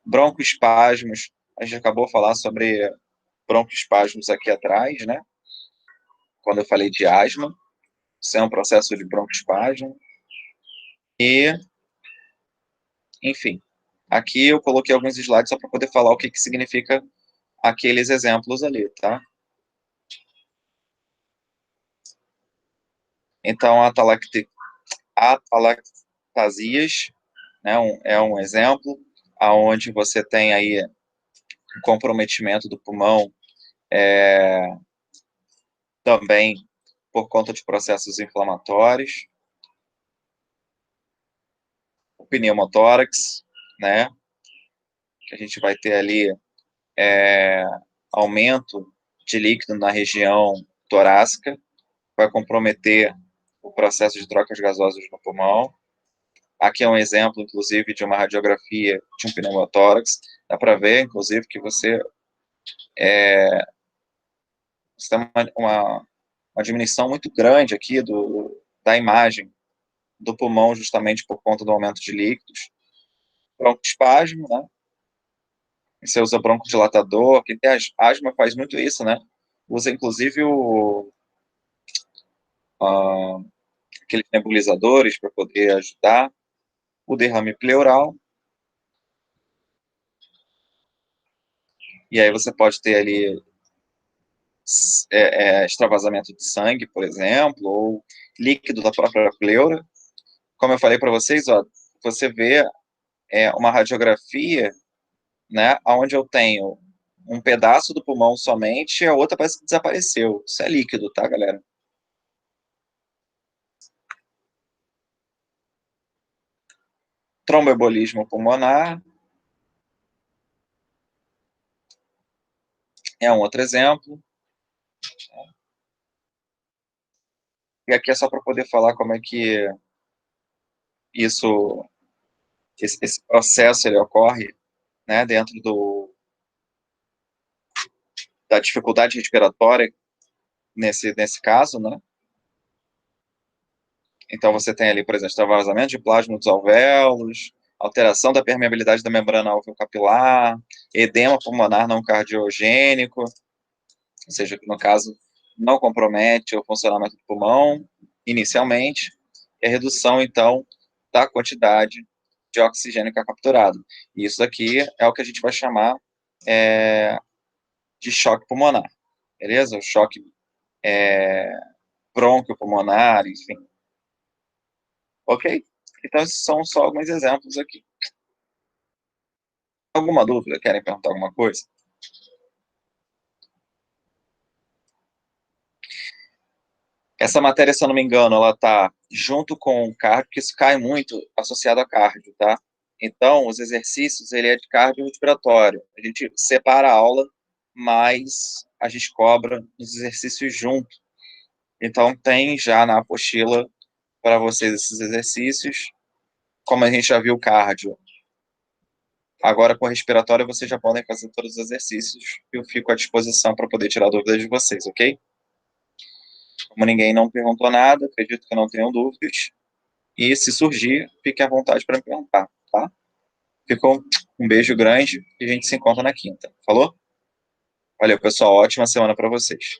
Broncoespasmos, a gente acabou de falar sobre broncoespasmos aqui atrás, né? Quando eu falei de asma, isso é um processo de broncoespasmo. E, enfim, aqui eu coloquei alguns slides só para poder falar o que significa aqueles exemplos ali, tá? Então, atalactasias, né, é um exemplo, aonde você tem aí um comprometimento do pulmão, também por conta de processos inflamatórios. O pneumotórax, né, que a gente vai ter ali aumento de líquido na região torácica, vai comprometer o processo de trocas gasosas no pulmão. Aqui é um exemplo, inclusive, de uma radiografia de um pneumotórax. Dá para ver, inclusive, que você tem uma diminuição muito grande aqui da imagem do pulmão, justamente por conta do aumento de líquidos. Broncoespasmo, né? Você usa broncodilatador, quem tem asma faz muito isso, né? Usa, inclusive, aqueles nebulizadores para poder ajudar. O derrame pleural. E aí você pode ter ali extravasamento de sangue, por exemplo, ou líquido da própria pleura. Como eu falei para vocês, ó, você vê uma radiografia, né, onde eu tenho um pedaço do pulmão somente e a outra parece que desapareceu. Isso é líquido, tá, galera? Tromboembolismo pulmonar é um outro exemplo. E aqui é só para poder falar como é que esse processo ele ocorre, né, dentro da dificuldade respiratória nesse caso, né? Então você tem ali, por exemplo, extravasamento de plasma dos alvéolos, alteração da permeabilidade da membrana alveocapilar, edema pulmonar não cardiogênico, ou seja, que no caso não compromete o funcionamento do pulmão inicialmente, e a redução, então, da quantidade de oxigênio que é capturado. E isso aqui é o que a gente vai chamar de choque pulmonar, beleza? O choque bronquiopulmonar, enfim. Ok? Então, esses são só alguns exemplos aqui. Alguma dúvida? Querem perguntar alguma coisa? Essa matéria, se eu não me engano, ela está junto com o cardio, porque isso cai muito associado a cardio, tá? Então, os exercícios, ele é de cardio respiratório. A gente separa a aula, mas a gente cobra os exercícios junto. Então, tem já na apostila para vocês esses exercícios. Como a gente já viu o cardio, agora com o respiratório vocês já podem fazer todos os exercícios. Eu fico à disposição para poder tirar dúvidas de vocês, ok? Como ninguém não perguntou nada, acredito que não tenham dúvidas. E se surgir, fique à vontade para me perguntar, tá? Ficou um beijo grande e a gente se encontra na quinta. Falou? Valeu, pessoal. Ótima semana para vocês.